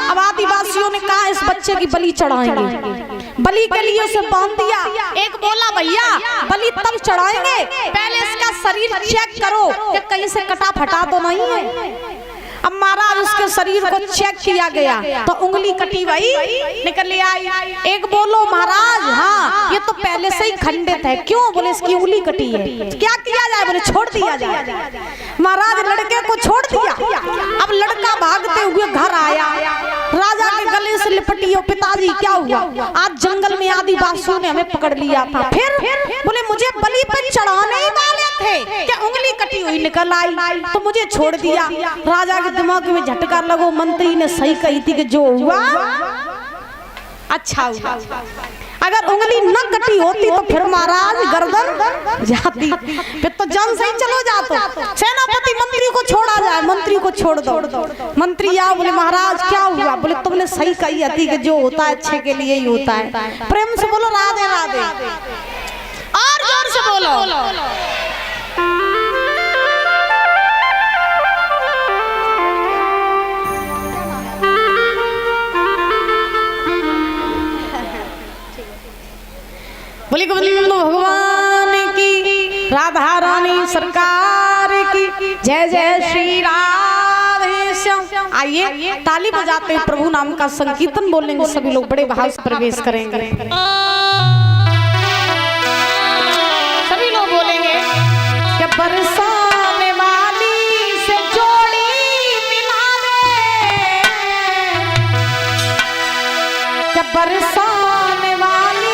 अब आदिवासियों ने कहा इस बच्चे की बलि चढ़ाएंगे, बलि के लिए उसे बांध दिया। एक बोला भैया बलि तब चढ़ाएंगे, पहले इसका शरीर चेक करो कि कहीं से कटा फटा तो नहीं है। अब महाराज उसके शरीर को चेक किया गया तो उंगली कटी हुई निकल आई। एक बोलो महाराज हाँ ये तो पहले से ही खंडित है, क्यों? बोले इसकी उंगली कटी है, क्या किया जाए? बोले छोड़ दिया जाए। महाराज लड़के को छोड़ दिया। अब लड़का भागते हुए घर आया, राजा के गले से लिपटी, पिताजी क्या हुआ? आज जंगल में आदिवासियों ने हमें पकड़ लिया था। फिर बोले मुझे बलि पर चढ़ाने ही वाले थे, क्या उंगली कटी हुई निकल आई तो मुझे छोड़ दिया। राजा के दिमाग में झटका लगो, मंत्री ने सही कही थी कि जो हुआ अच्छा हुआ। अगर उंगली न कटी होती तो फिर महाराज गर्दन जाती, फिर तो जान सही चलो जातो। सेनापति मंत्री को छोड़ा जाए, मंत्री को छोड़ दो। मंत्री आओ, बोले महाराज क्या हुआ? बोले तुमने सही कही थी कि जो होता है अच्छे के लिए ही होता है। प्रेम से बोलो राधे राधे, और जोर से बोलो। बोले गोविंद भगवान की, राधा रानी सरकार की, जय जय श्री राधे श्याम। आइए ताली बजाते प्रभु नाम का संकीर्तन बोलेंगे सभी लोग, बड़े भाव से प्रवेश करेंगे। सभी लोग बोलेंगे कि बरसाने वाली से जोड़ी मिला दे, कि बरसाने वाली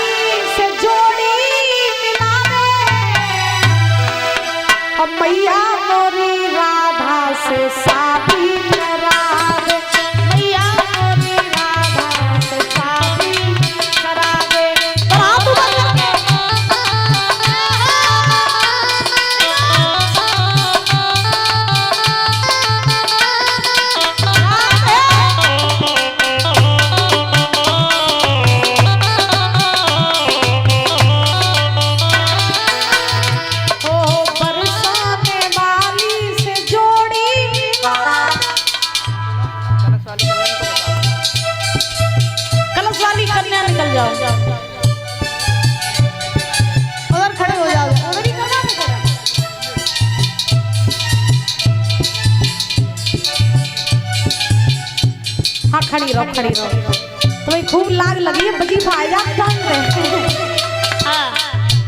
मैया मोरी राधा से शादी करा दे, मैया मोरी राधा से शादी करा दे। उधर खड़े हो जाओ, हाँ खड़ी रहो खड़ी रहो। तुम्हें खूब लाग लगी है, बजी भाई हाँ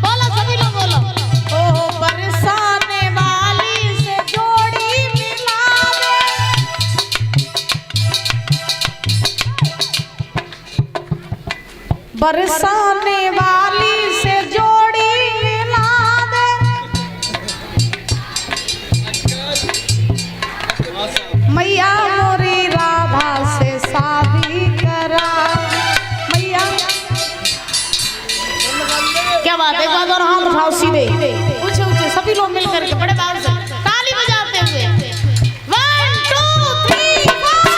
बोलो सभी लोग बोलो। ओ बरसाने वाली से जोड़ी मिला दे, बरसाने वाली से जोड़ी मिला दे, मैया मोरी राधा से शादी करा। मैया क्या बात है, एक बार और हाथ उठाओ सीधे ऊंचे ऊंचे सभी लोग मिल करके बड़े भाव से ताली बजाते हुए 1 2 3 4।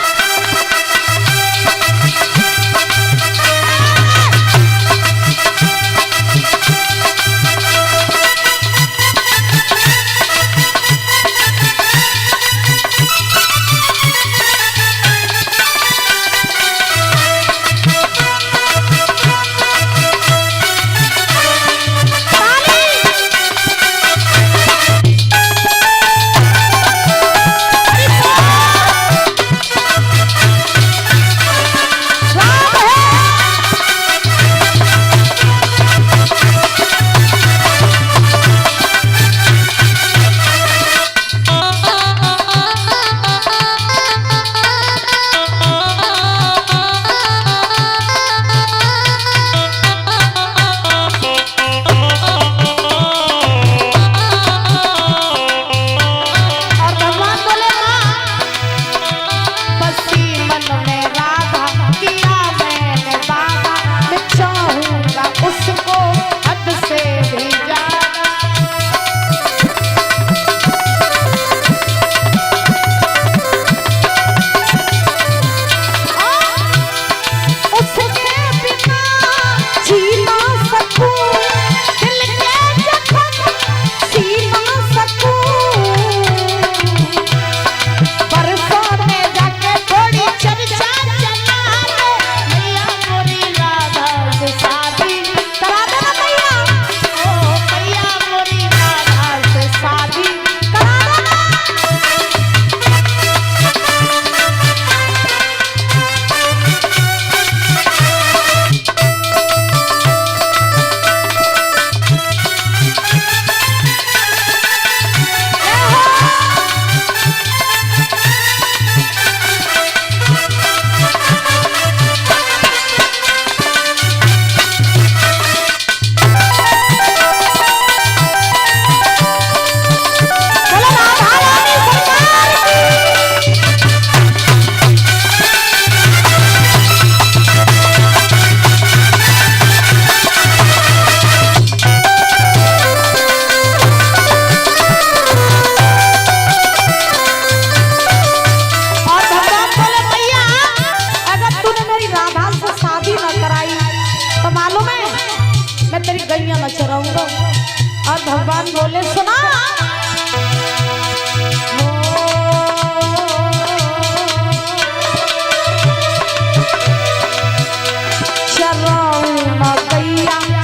भगवान बोले सुना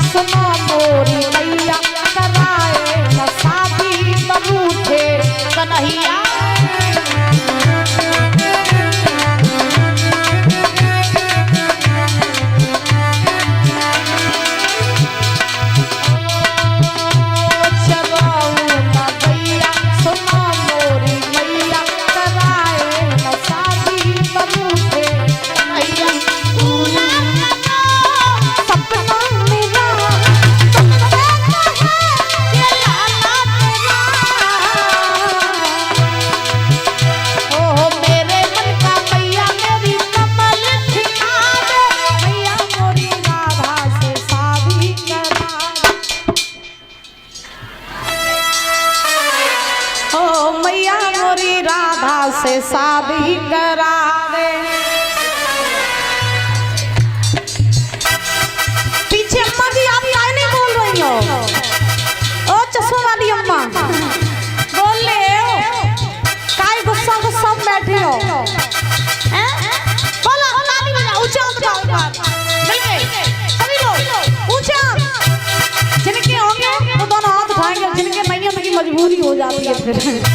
सुनो मोरी मैया कराए न शादी बरूठे कन्हैया से शादी करा दे। पीछे अम्मा जी आप काहे नहीं बोल रही हो? ओ चश्मा वाली अम्मा बोल ले हो, काहे गुस्सा गुस्सा में बैठी हो? हैं? बोलो ताली बजाओ, ऊंचा उठाओ बात। मिल गए सभी लोग ऊंचा। जिनके होंगे वो दोनों हाथ उठाएंगे, जिनके नहीं है उनकी मजबूरी हो जाती है फिर।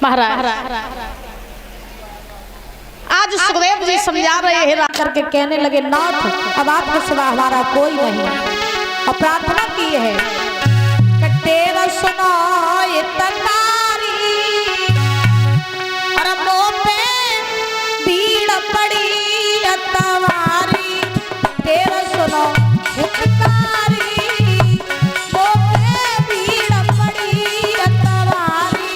महाराज आज सुखदेव जी समझा रहे हैं करके कहने लगे नाथ अब आपके सिवा हमारा कोई नहीं, और प्रार्थना की है कि तेरा सुनो ये तकारी और मुंह पे भीड़ पड़ी तवारी, तेरा सुनो ये तकारी मुंह पे भीड़ पड़ी तवारी।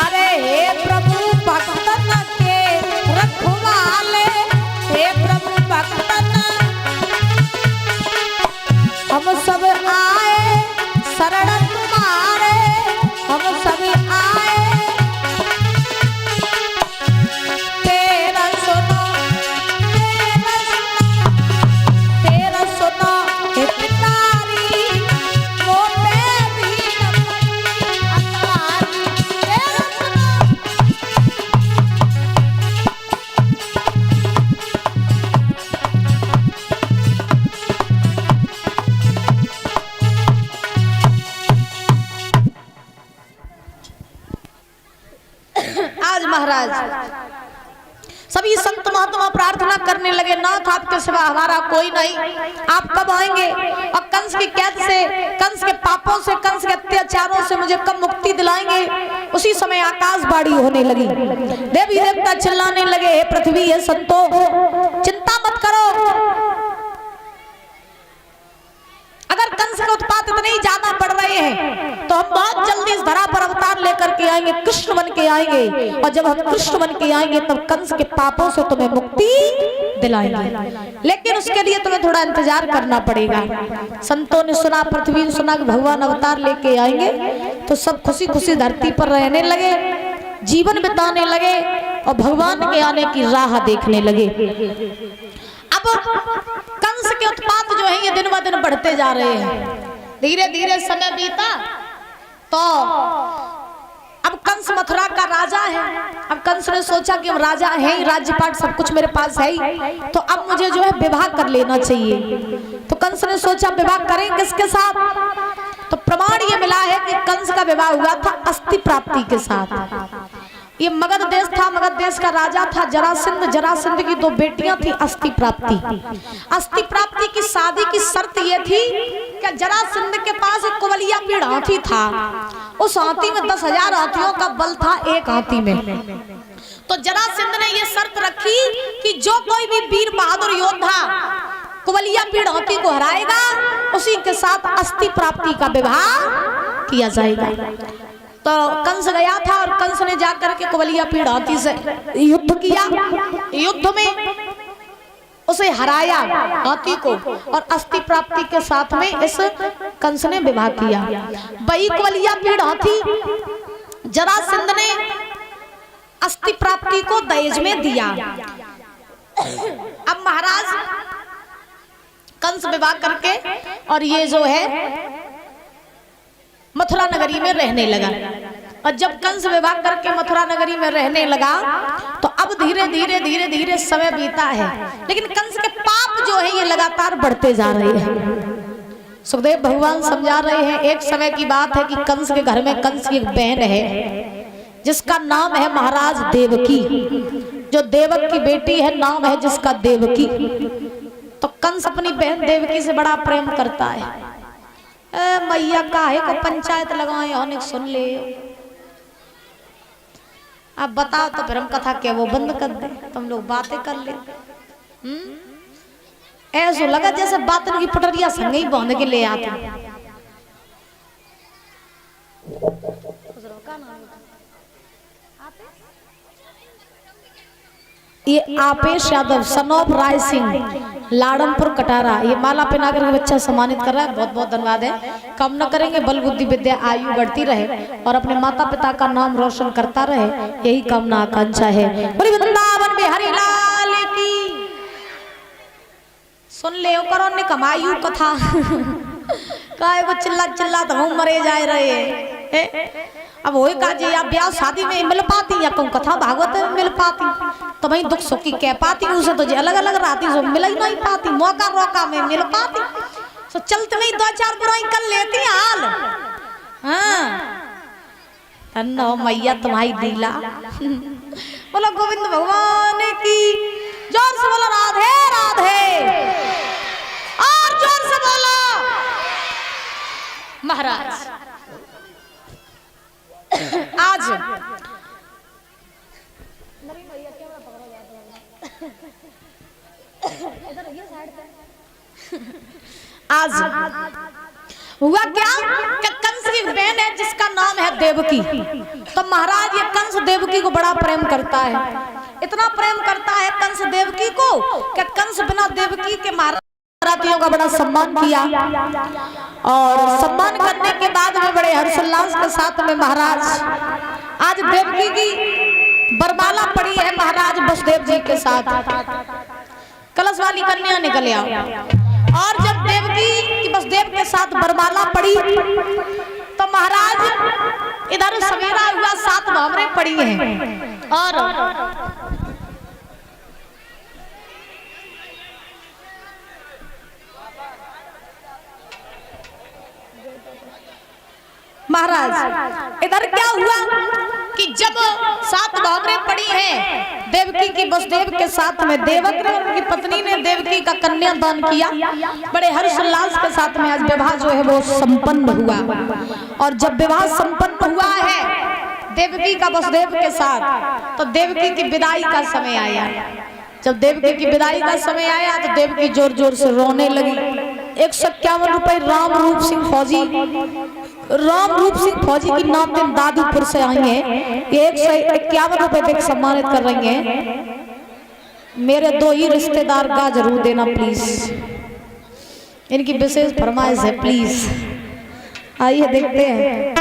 अरे हे प्रभु भक्तन के रखवाले, हे प्रभु भक्तन हम सब आए शरण तुम्हारे, हम सभी आए तेरा सुनो, तेरा सुनो हे पितारी मोटे भीड़ अतवारी, तेरा सुनो। आज महाराज सभी संत महात्मा प्रार्थना करने लगे नाथ आपके सिवा हमारा कोई नहीं, आप कब आएंगे और कंस की कैद से, कंस के पापों से, कंस के अत्याचारों से मुझे कब मुक्ति दिलाएंगे। उसी समय आकाशवाणी होने लगी, देवी देवता चिल्लाने लगे हे पृथ्वी हे संतो चिंता मत करो, अगर कंस के उत्पात इतने ही ज्यादा बढ़ रहे हैं तो हम बहुत जल्दी इस धरा पर अवतार लेकर के आएंगे, कृष्ण बन के आएंगे, और जब हम कृष्ण बन के आएंगे तब कंस के पापों से तुम्हें मुक्ति दिलाएंगे। लेकिन उसके लिए तुम्हें थोड़ा इंतजार करना पड़ेगा। संतों ने सुना, पृथ्वी ने सुना कि भगवान अवतार लेके आएंगे, तो सब खुशी खुशी धरती पर रहने लगे, जीवन बिताने लगे और भगवान के आने की राह देखने लगे। अब कंस के उत्पात जो है ये दिन ब दिन बढ़ते जा रहे हैं। धीरे धीरे समय बीता तो अब कंस मथुरा का राजा है। अब कंस ने सोचा कि अब राजा है ही, राज्यपाट सब कुछ मेरे पास है ही, तो अब मुझे जो है विवाह कर लेना चाहिए। तो कंस ने सोचा विवाह करें किसके साथ? तो प्रमाण ये मिला है कि कंस का विवाह हुआ था अस्थि प्राप्ति के साथ। ये मगध देश था, मगध देश का राजा था जरासंध। जरासंध की दो बेटियां थी अस्थि प्राप्ति। अस्थि प्राप्ति की शादी की शर्त ये थी कि जरासंध के पास एक कुवलिया पीड़ हाथी था। उस हाथी में 10,000 हाथियों का बल था एक हाथी में। तो जरासंध ने ये शर्त रखी कि जो कोई भी वीर बहादुर योद्धा कुवलिया पीड़ हाथी को हराएगा उसी के साथ अस्थि प्राप्ति का विवाह किया जाएगा। तो कंस गया था और कंस ने जाकर के कुवलिया पीड़ हाथी से युद्ध किया। युद्ध में उसे हराया हाथी को, और अस्थि प्राप्ति के साथ में इस कंस ने विवाह किया। वही कुवलिया पीड़ हाथी जरासंध ने अस्थि प्राप्ति को दहेज में दिया। अब महाराज कंस विवाह करके और ये जो है मथुरा नगरी में रहने लगा। और जब कंस विवाह करके मथुरा नगरी में रहने लगा तो अब धीरे धीरे धीरे धीरे समय बीता है, लेकिन कंस के पाप जो है ये लगातार बढ़ते जा रहे हैं। सुखदेव भगवान समझा रहे हैं, एक समय की बात है कि कंस के घर में कंस की एक बहन है जिसका नाम है महाराज देवकी। जो देवक की बेटी है नाम है जिसका देवकी। तो कंस अपनी बहन देवकी से बड़ा प्रेम करता है। मैया काहे को पंचायत लगाए होने सुन ले। अब बताओ तो फिर हम कथा क्या वो बंद कर दे, तुम लोग बातें कर ले। ऐसा लगा जैसे बातन की पटरिया संग ही बांध के ले आते। ये आपेश यादव सनोप राय सिंह लाड़मपुर कटारा, ये माला पहना कर बच्चा सम्मानित कर रहा है। बहुत बहुत धन्यवाद है। कामना करेंगे बल बुद्धि विद्या आयु बढ़ती रहे और अपने माता पिता का नाम रोशन करता रहे, यही कामना आकांक्षा है। वृंदावन बिहारी लाल की सुन ले करो ने कमायु कथा काय वो चिल्ला चिल्ला तो मरे जाए रहे। अब वही का जी आप ब्याह शादी में मिल पाती या कहूँ कथा भागवत में मिल पाती तो भाई दुख सुख की कह पाती, उसे तो अलग अलग रहती जो मिल ही नहीं पाती। मौका मौका में मिल पाती तो चलते नहीं 2-4 बुराई कर लेती हाल। हाँ मैया तुम्हारी लीला। बोलो गोविंद भगवान की जोर से बोलो राधे राधे, और जोर से बोलो महाराज। आज आज हुआ क्या कि कंस की बहन है जिसका नाम है देवकी। तो महाराज ये कंस देवकी को बड़ा प्रेम करता है, इतना प्रेम करता है कंस देवकी को कि कंस बिना देवकी के महारातियों का बड़ा सम्मान किया। और सम्मान करने के बाद में बड़े हर्षोल्लास के साथ में महाराज आज देवकी की बरमाला पड़ी है महाराज वसुदेव जी के साथ। कलश वाली कन्या निकल आओ। और जब देवकी की वसुदेव के साथ बरमाला पड़ी तो महाराज इधर सवेरा हुआ 7 भावरें पड़ी हैं। और महाराज इधर क्या हुआ कि जब 7 भावरें पड़ी हैं देवकी की वसुदेव के साथ में, देवक ने उनकी पत्नी ने देवकी का कन्यादान किया। बड़े हर्षोल्लास के साथ में आज विवाह जो है वो संपन्न हुआ। और जब विवाह संपन्न हुआ है देवकी का वसुदेव के साथ तो देवकी की विदाई का समय आया। जब देवकी की विदाई का समय आया तो देवकी जोर जोर से रोने लगी। ₹151 राम रूप सिंह फौजी की नातिन दादूपुर से आई हैं। ये ₹151 देकर सम्मानित कर रही हैं। मेरे 2 ही रिश्तेदार का जरूर देना प्लीज, इनकी विशेष फरमाइश है प्लीज। आइए देखते हैं।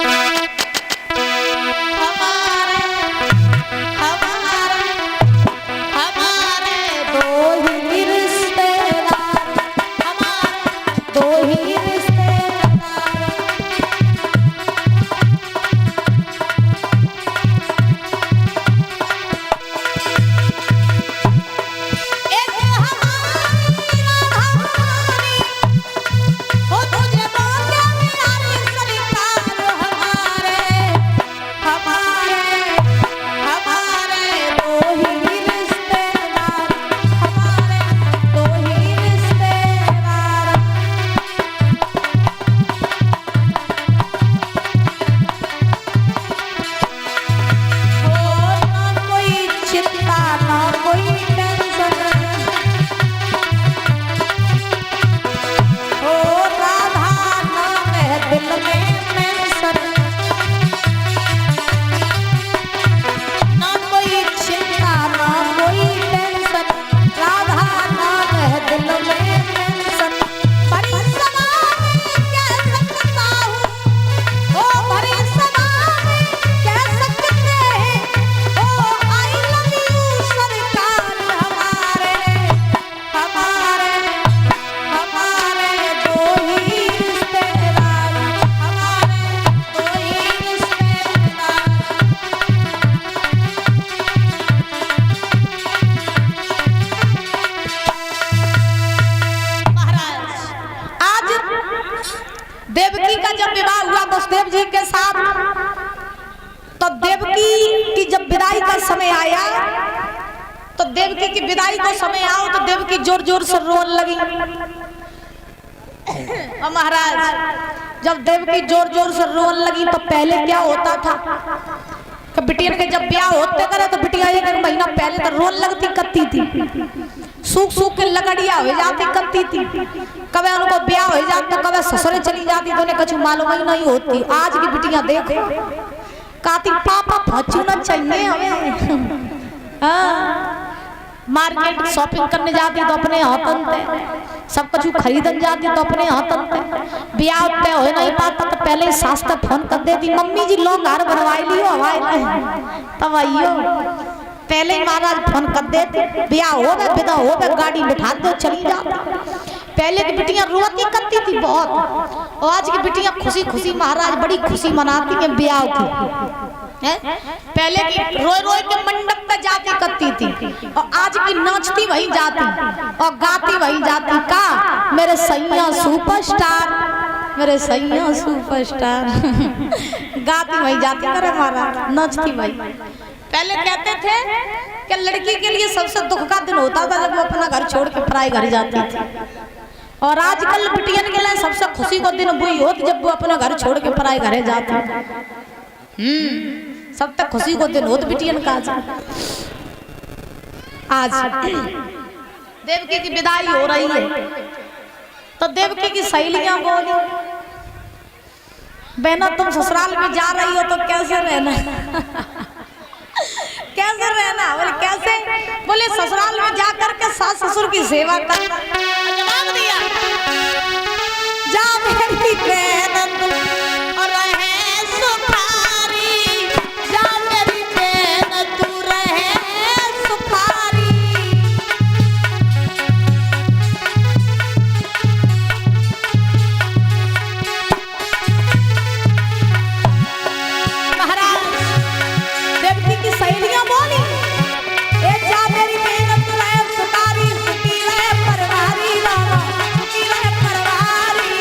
देवकी का जब विवाह हुआ वसुदेव जी के साथ, तो देवकी की जब विदाई का समय आया, तो देवकी की विदाई का समय आओ तो देवकी जोर जोर से रोने लगी। और महाराज जब देवकी जोर जोर से रोने लगी तो पहले क्या होता था कि बिटिया के जब ब्याह होते करे तो बिटिया 1 महीना पहले तो रोने लगती, कत्ती थी, सूख सूख के लगड़िया हो जाती, कत्ती थी। कभी उनको ब्याह हो जाता, कभी ससुरे चली जाती तो उन्हें कुछ मालूम ही नहीं होती। आज की बिटिया देखो कहती पापा फचूना चाहिए हमें। हाँ, मार्केट शॉपिंग करने जाती तो अपने हाथन पे, सब कुछ खरीदन जाती तो अपने हाथन पे, ब्याह पे हो नहीं पाता तो पहले सास तक फोन कर देती, मम्मी जी लोग घर बनवाई लियो हवाई तब आइयो। पहले ही महाराज फोन कर देते, ब्याह हो गए विदा हो गए, गाड़ी बिठा दो चली जाती। पहले की बिटियां रोती करती थी बहुत, और आज की बिटियां खुशी खुशी महाराज बड़ी खुशी मनाती हैं ब्याह की। पहले की रोए रोए के मंडप पे जाती करती थी, और आज की नाचती वहीं जाती और गाती वहीं जाती। का मेरे सैया सुपरस्टार, मेरे सैया सुपरस्टार गाती वहीं जाती करे महाराज, नाचती वहीं। पहले कहते थे कि लड़की के लिए सबसे दुख का दिन होता था जब वो अपना घर छोड़ के पराई घर जाती थी, और आजकल बिटियन के लिए सबसे खुशी को दिन वही होती जब वो अपने घर छोड़ के पराई घरे जाती। सब तक खुशी को दिन होती बिटियन का। आज देवकी की विदाई हो रही है तो देवकी की सहेलियां बोली, बहना तुम ससुराल में जा रही हो तो कैसे रहना कैसे रहना? बोले कैसे? बोले ससुराल में जाकर के सास ससुर की सेवा कर। जवाब दिया, जा मेरी बहन और रहे सुखारी, जा मेरी बहन तू रहे सुखारी। महाराज देवकी की सहेलियां बोली, ए जा मेरी बहन तू रहे सुखारी, सुखी रहे परवारी, रामा सुखी रहे परवारी।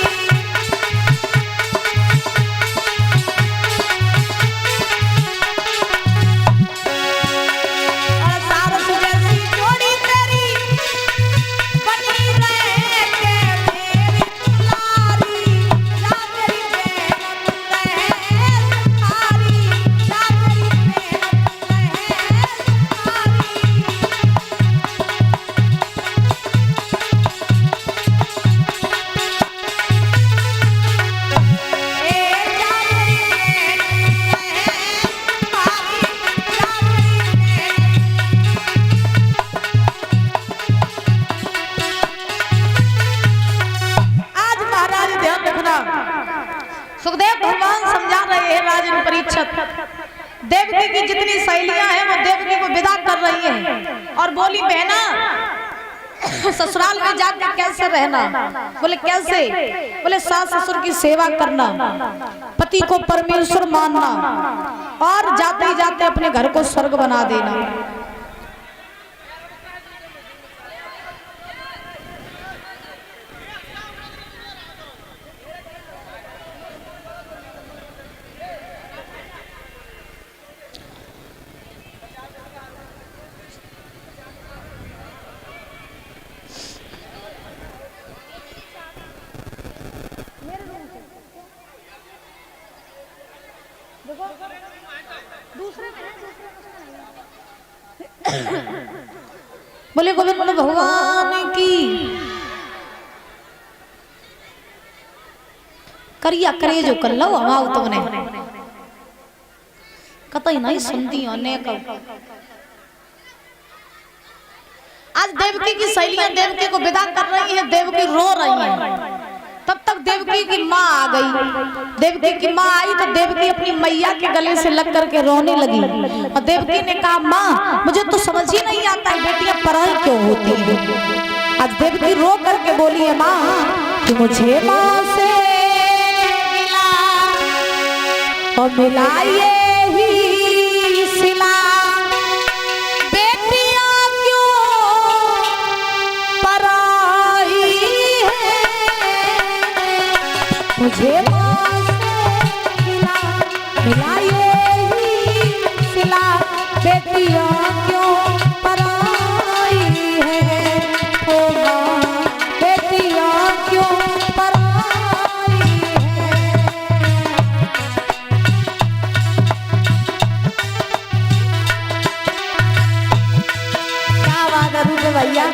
बोली बहना ससुराल में जाकर कैसे रहना? बोले कैसे? बोले सास ससुर की सेवा करना, पति को परमेश्वर मानना और जाते ही जाते अपने घर को स्वर्ग बना देना। बोले गोविंद भगवान की करिया करे जो कर लो हमाओ तुमने कतई नहीं सुनती अनेक। आज देवकी की सहेलियां देवकी को विदा कर रही हैं, देवकी रो रही हैं। तब तक देवकी की माँ आ गई। देवकी की माँ आई तो देवकी अपनी मैया के गले से लग करके रोने लगी और देवकी ने कहा माँ मुझे तो समझ ही नहीं आता है बेटियां पराई क्यों होती है। आज देवकी रो करके बोली है माँ कि मुझे माँ से मिला और मिलाइए ही सिला, बेटियां क्यों पराई है, मुझे माँ से मिला मिलाइए ही सिला, बेटियां क्यों पराई है, ओ माँ बेटियां क्यों पराई है। क्या बात है रूपे भैया।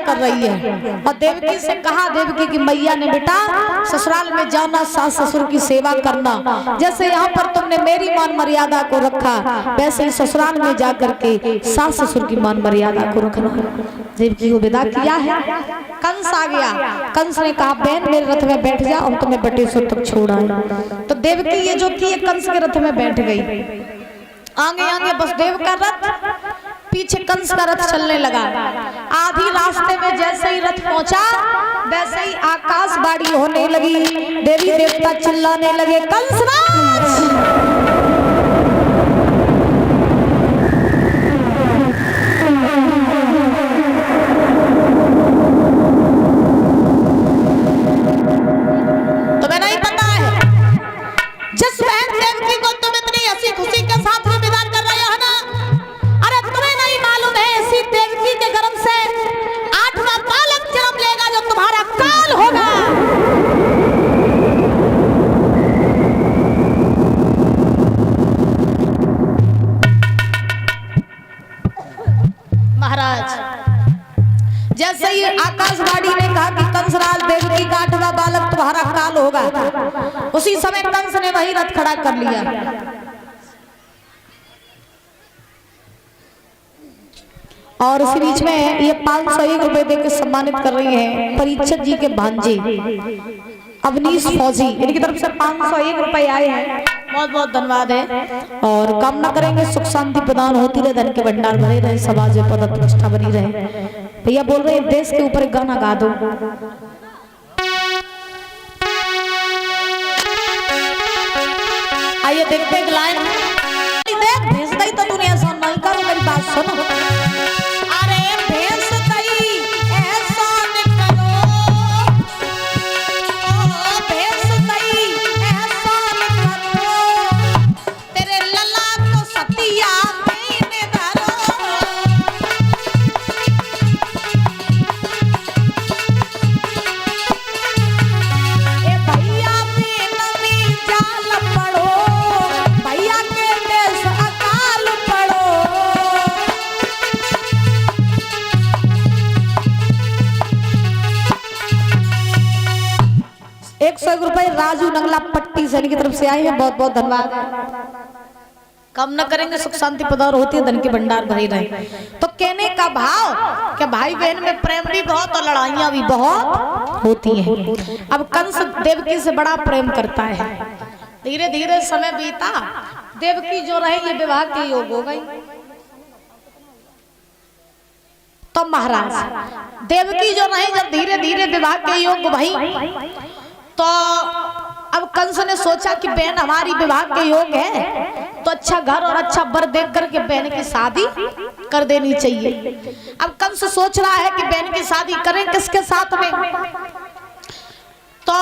कर रही है और देवकी से कहा देवकी की मैया ने बेटा ससुराल में जाना सास ससुर की सेवा करना, जैसे यहाँ पर तुमने मेरी मान मर्यादा को रखा वैसे ही ससुराल में जा करके सास ससुर की मान मर्यादा को रखना। देवकी को विदा किया है। कंस आ गया। कंस ने कहा बहन मेरे रथ में बैठ जा और तुम्हें बटेश्वर तक छोड़ा है। तो देवकी ये जो थी कंस के रथ में बैठ गई। आगे आगे वसुदेव का रथ, पीछे कंस का रथ चलने लगा। आधी रास्ते में जैसे ही रथ पहुंचा वैसे ही आकाशवाणी होने लगी, देवी देवता चिल्लाने लगे कंसराज। तुम्हें नहीं पता है जिस बहन देवकी को तुम इतनी हंसी खुशी के साथ में विदा कर रहे हो ना, अरे तुम्हें नहीं मालूम है इसी देवकी के गर्भ से 8वां बालक जन्म लेगा जो तुम्हारा काल होगा। महाराज जैसे ही आकाशवाणी ने कहा कि कंसराज देवकी का 8वां बालक तुम्हारा काल होगा, उसी समय कंस ने वही रथ खड़ा कर लिया। और इसी बीच में ये 501 रुपए देकर सम्मानित कर रही हैं परीक्षित जी के भांजे अवनीश फौजी, इनकी तरफ से 501 रुपए आए हैं। बहुत बहुत धन्यवाद है और कामना करेंगे सुख शांति प्रदान होती रहे, धन के भंडार भरे रहे, समाज में पद प्रतिष्ठा बनी रहे। भैया बोल रहे हैं देश के ऊपर एक गाना गा दो। आइए देखते हैं लाइन देख भेज दई तो तूने ऐसा नहीं करो, मेरी बात सुनो। अरे भेज दई ऐसा नहीं करो, भेज दई ऐसा नहीं करो, तेरे लला को सतिया मैंने धरो। ए भैया में जाल पड़ो, भैया के देश अकाल पड़ो। 101 रुपए राजू नंगला पट्टी सैनी की तरफ से आए हैं, बहुत बहुत धन्यवाद। कम न करेंगे सुख शांति पदार होती है, धन के भंडार भरे रहे। तो कहने का भाव कि भाई बहन में प्रेम भी बहुत और लड़ाइयां भी बहुत होती हैं। अब कंस देवकी से बड़ा प्रेम करता है, धीरे धीरे समय बीता, देवकी जो रहे ये विवाह के योग हो गई। तो महाराज देवकी जो रहे जब धीरे धीरे विवाह के योग भाई, तो अब कंस ने सोचा कि बहन हमारी विवाह के योग है तो अच्छा घर और अच्छा वर देख करके बहन की शादी कर देनी चाहिए। अब कंस सोच रहा है कि बहन की शादी करें किसके साथ में। तो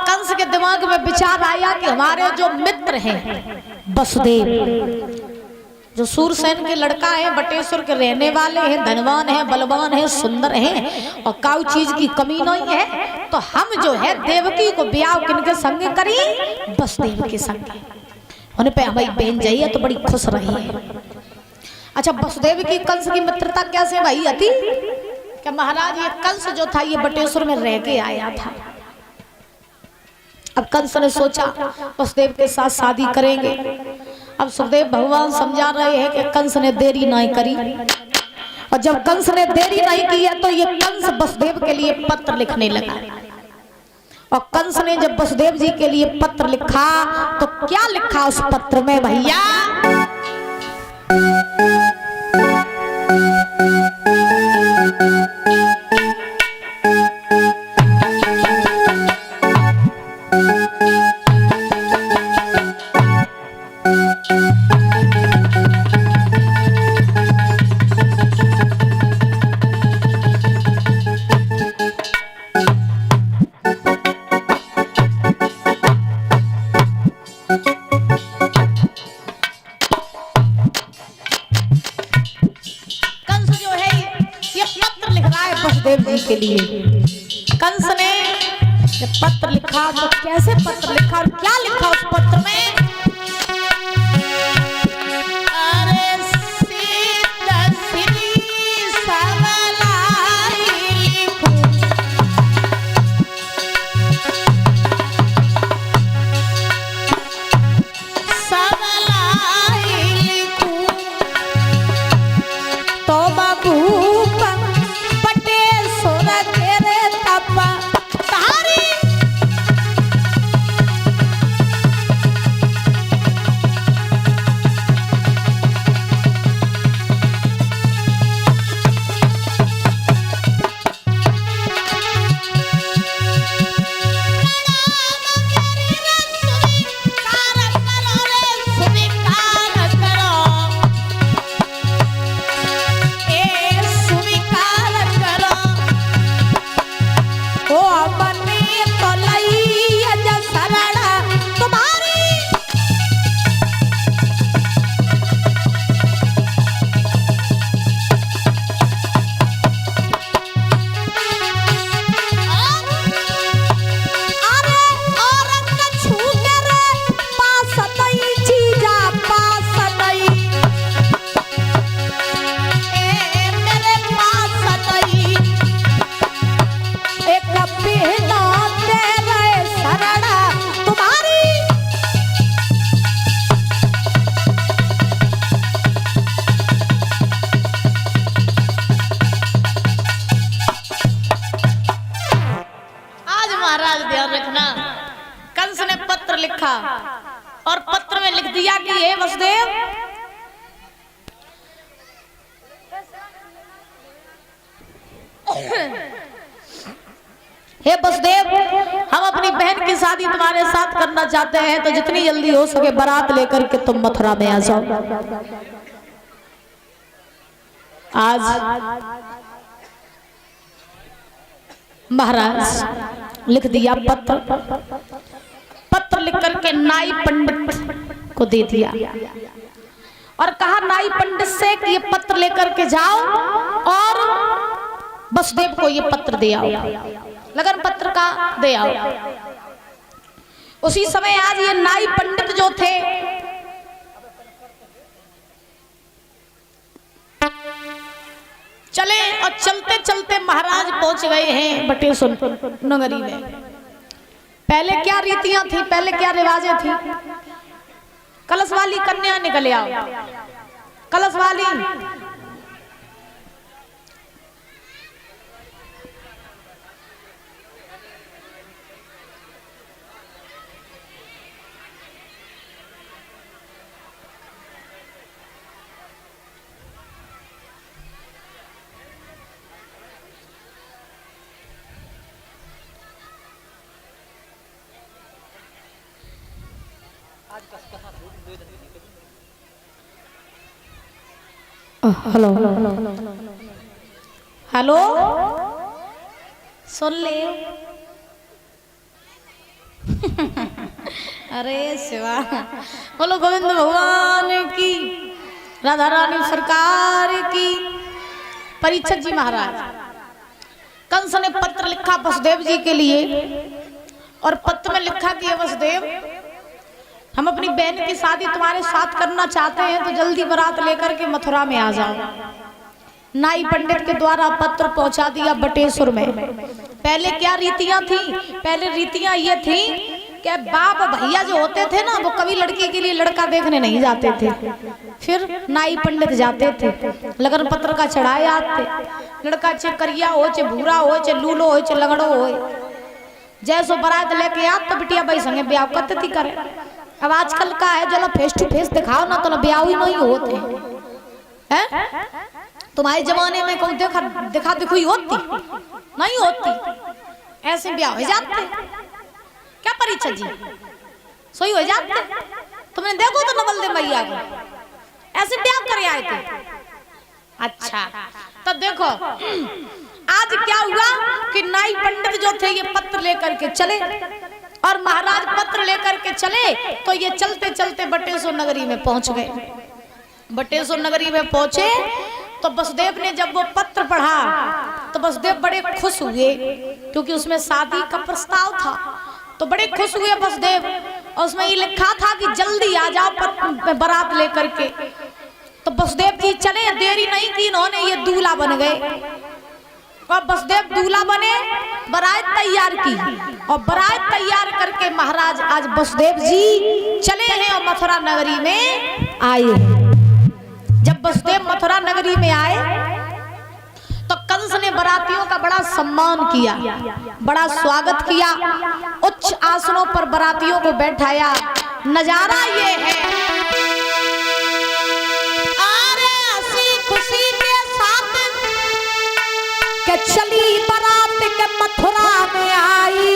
कंस के दिमाग में विचार आया कि हमारे जो मित्र हैं वसुदेव, जो सूरसेन के लड़का है, बटेश्वर के रहने वाले हैं, धनवान है, बलवान है, सुंदर है और काउ चीज की कमी नहीं है, तो हम जो है देवकी को ब्याह किनके संग करी, वसुदेव के संग। उन्हें पे भाई बहन जाइए तो बड़ी खुश रही है। अच्छा वसुदेव की कंस की मित्रता कैसे भाई आती कि महाराज ये कंस जो था ये बटेश्वर में रह के आया था। अब कंस ने सोचा वसुदेव के साथ शादी करेंगे। अब सुखदेव भगवान समझा रहे हैं कि कंस ने देरी नहीं करी, और जब कंस ने देरी नहीं की है तो ये कंस वसुदेव के लिए पत्र लिखने लगा। और कंस ने जब वसुदेव जी के लिए पत्र लिखा तो क्या लिखा उस पत्र में भैया, के लिए। कंस ने जब पत्र लिखा तो कैसे पत्र लिखा और क्या लिखा उस पत्र में, अरे सीता श्री सबलाई लिखूं, सबलाई लिखूं तो बाबू हे वसुदेव, हम अपनी बहन की शादी तुम्हारे साथ करना चाहते हैं, तो जितनी जल्दी हो सके बारात लेकर के तुम मथुरा में आ जाओ। आज महाराज लिख दिया पत्र, पत्र लिख करके नाई पंडित को दे दिया और कहा नाई पंडित से कि ये पत्र लेकर के जाओ और वसुदेव को ये पत्र दे आओ, लगन पत्र का दे आओ। उसी समय आज ये नाई पंडित जो थे चले और चलते चलते महाराज पहुंच गए हैं बटेश्वर नगरी में। पहले क्या रीतियां थी, पहले क्या रिवाजें थी? कलश वाली कन्या निकल आओ, कलश वाली हेलो हेलो सुन ले। अरे शिवा, बोलो गोविंद भगवान की, राधा रानी सरकार की। परीक्षित जी महाराज, कंस ने पत्र लिखा वसुदेव जी के लिए और पत्र में लिखा कि वसुदेव, हम अपनी बहन की शादी तुम्हारे साथ करना चाहते हैं, तो जल्दी बारात लेकर के मथुरा में आ जाओ। नाई पंडित के द्वारा पत्र पहुंचा दिया बटेश्वर में। पहले क्या रीतियां थी? पहले रीतियां ये थी कि बाप भैया जो होते थे ना, वो कभी लड़की के लिए लड़का देखने नहीं जाते थे, फिर नाई पंडित जाते थे, लगन पत्र का चढ़ाए आते। लड़का चे करिया हो, चे भूरा हो, चे लूलो हो, चे लगड़ो हो, जैसो बारात लेके आ तो बिटिया भाई संगे ब्याह करते थी करे। अब आजकल का है, चलो फेस टू फेस दिखाओ ना, तो ना ब्याह ही नहीं होते हैं। तुम्हारे जमाने में कोई देखा दिखुई होती नहीं होती, ऐसे ब्याह हो जाते क्या परीक्षा जी, सोई हो जाते। तुमने देखो तो नवल दे मैया को ऐसे ब्याह करे आए थे। अच्छा तो देखो आज क्या हुआ कि नाई पंडित जो थे ये पत्र लेकर के चले और महाराज पत्र लेकर के चले, तो ये चलते चलते बटेश्वर नगरी में पहुंच गए। बटेश्वर नगरी में पहुंचे तो वसुदेव ने जब वो पत्र पढ़ा तो वसुदेव बड़े खुश हुए, क्योंकि उसमें शादी का प्रस्ताव था। तो बड़े खुश हुए वसुदेव, और उसमें ये लिखा था कि जल्दी आ जाओ बारात लेकर के। तो वसुदेव जी चले, देरी नहीं की इन्होंने, ये दूल्हा बन गए। और वसुदेव दूल्हा बने, बारात तैयार की और बारात तैयार करके महाराज आज वसुदेव जी चले हैं और मथुरा नगरी में आए। जब वसुदेव मथुरा नगरी में आए तो कंस ने बारातियों का बड़ा सम्मान किया, बड़ा स्वागत किया, उच्च आसनों पर बारातियों को बैठाया। नजारा ये है, अरे हंसी खुशी के साथ के चली बारात के मथुरा में आई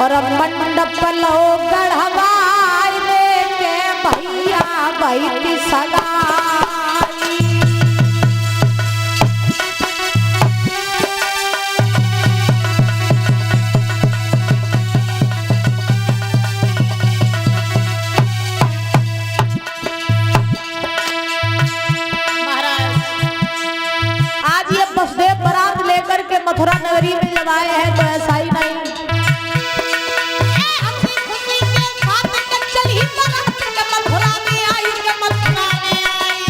और मंडप लो गढ़वाई के भैया भाई की सगाई। वसुदेव बारात लेकर के मथुरा नगरी में जब आए हैं तो ऐसा ही नहीं, मथुरा में आई के मथुरा में आई।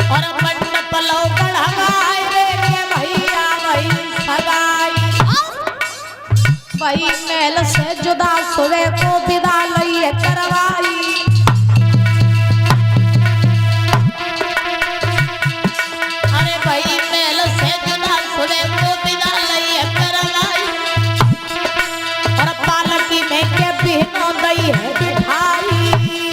और मंडप लो गढ़वाई के भैया वही सगाई। वही महल से जुदा सुबह को विदा लइए करवाई। और पालकी में के बिहनो दई है बिठाई।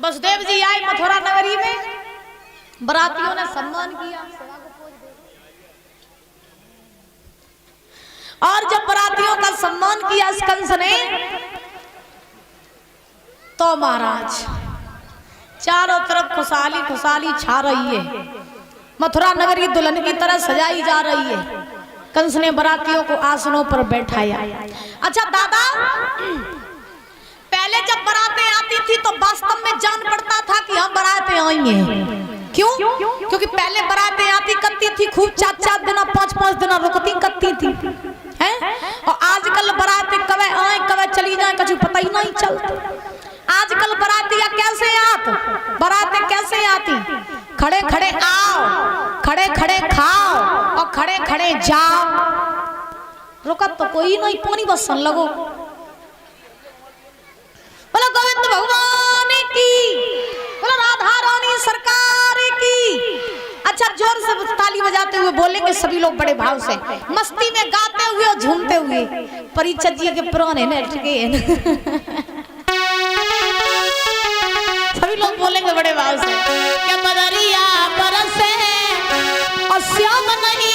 वसुदेव जी आए मथुरा नगरी में, बरातियों ने सम्मान किया। और जब बरातियों का सम्मान किया इस कंस ने, तो महाराज चारों तरफ खुशहाली खुशहाली छा रही है। मथुरा नगरी दुल्हन की तरह सजाई जा रही है। कंस ने बरातियों को आसनों पर बैठाया। अच्छा दादा, पहले जब बारातें आती थी तो वास्तव में जान पड़ता था कि हम बारातें आई हैं। क्यों? क्योंकि पहले बारातें आती करती थी, खूब 4-4 दिन 5-5 दिन रुकती करती थी, हैं? और आजकल बारातें कब आए कब चली जाए कुछ पता ही नहीं चलता। आजकल बारातियां कैसे आती, बारातें कैसे आती? खड़े खड़े आओ, खड़े खड़े खाओ और खड़े खड़े जाओ। रुकत तो कोई नहीं, पानी बसन लगो। बोलो गोविंद भगवान की, बोलो राधा रानी सरकार की। अच्छा जोर से ताली बजाते हुए बोलेंगे सभी लोग बड़े भाव से, मस्ती में गाते हुए और झूमते हुए। परिचय जी के पुराने ने सभी लोग बोलेंगे बड़े भाव से कि बदरिया बरसे और श्याम नहीं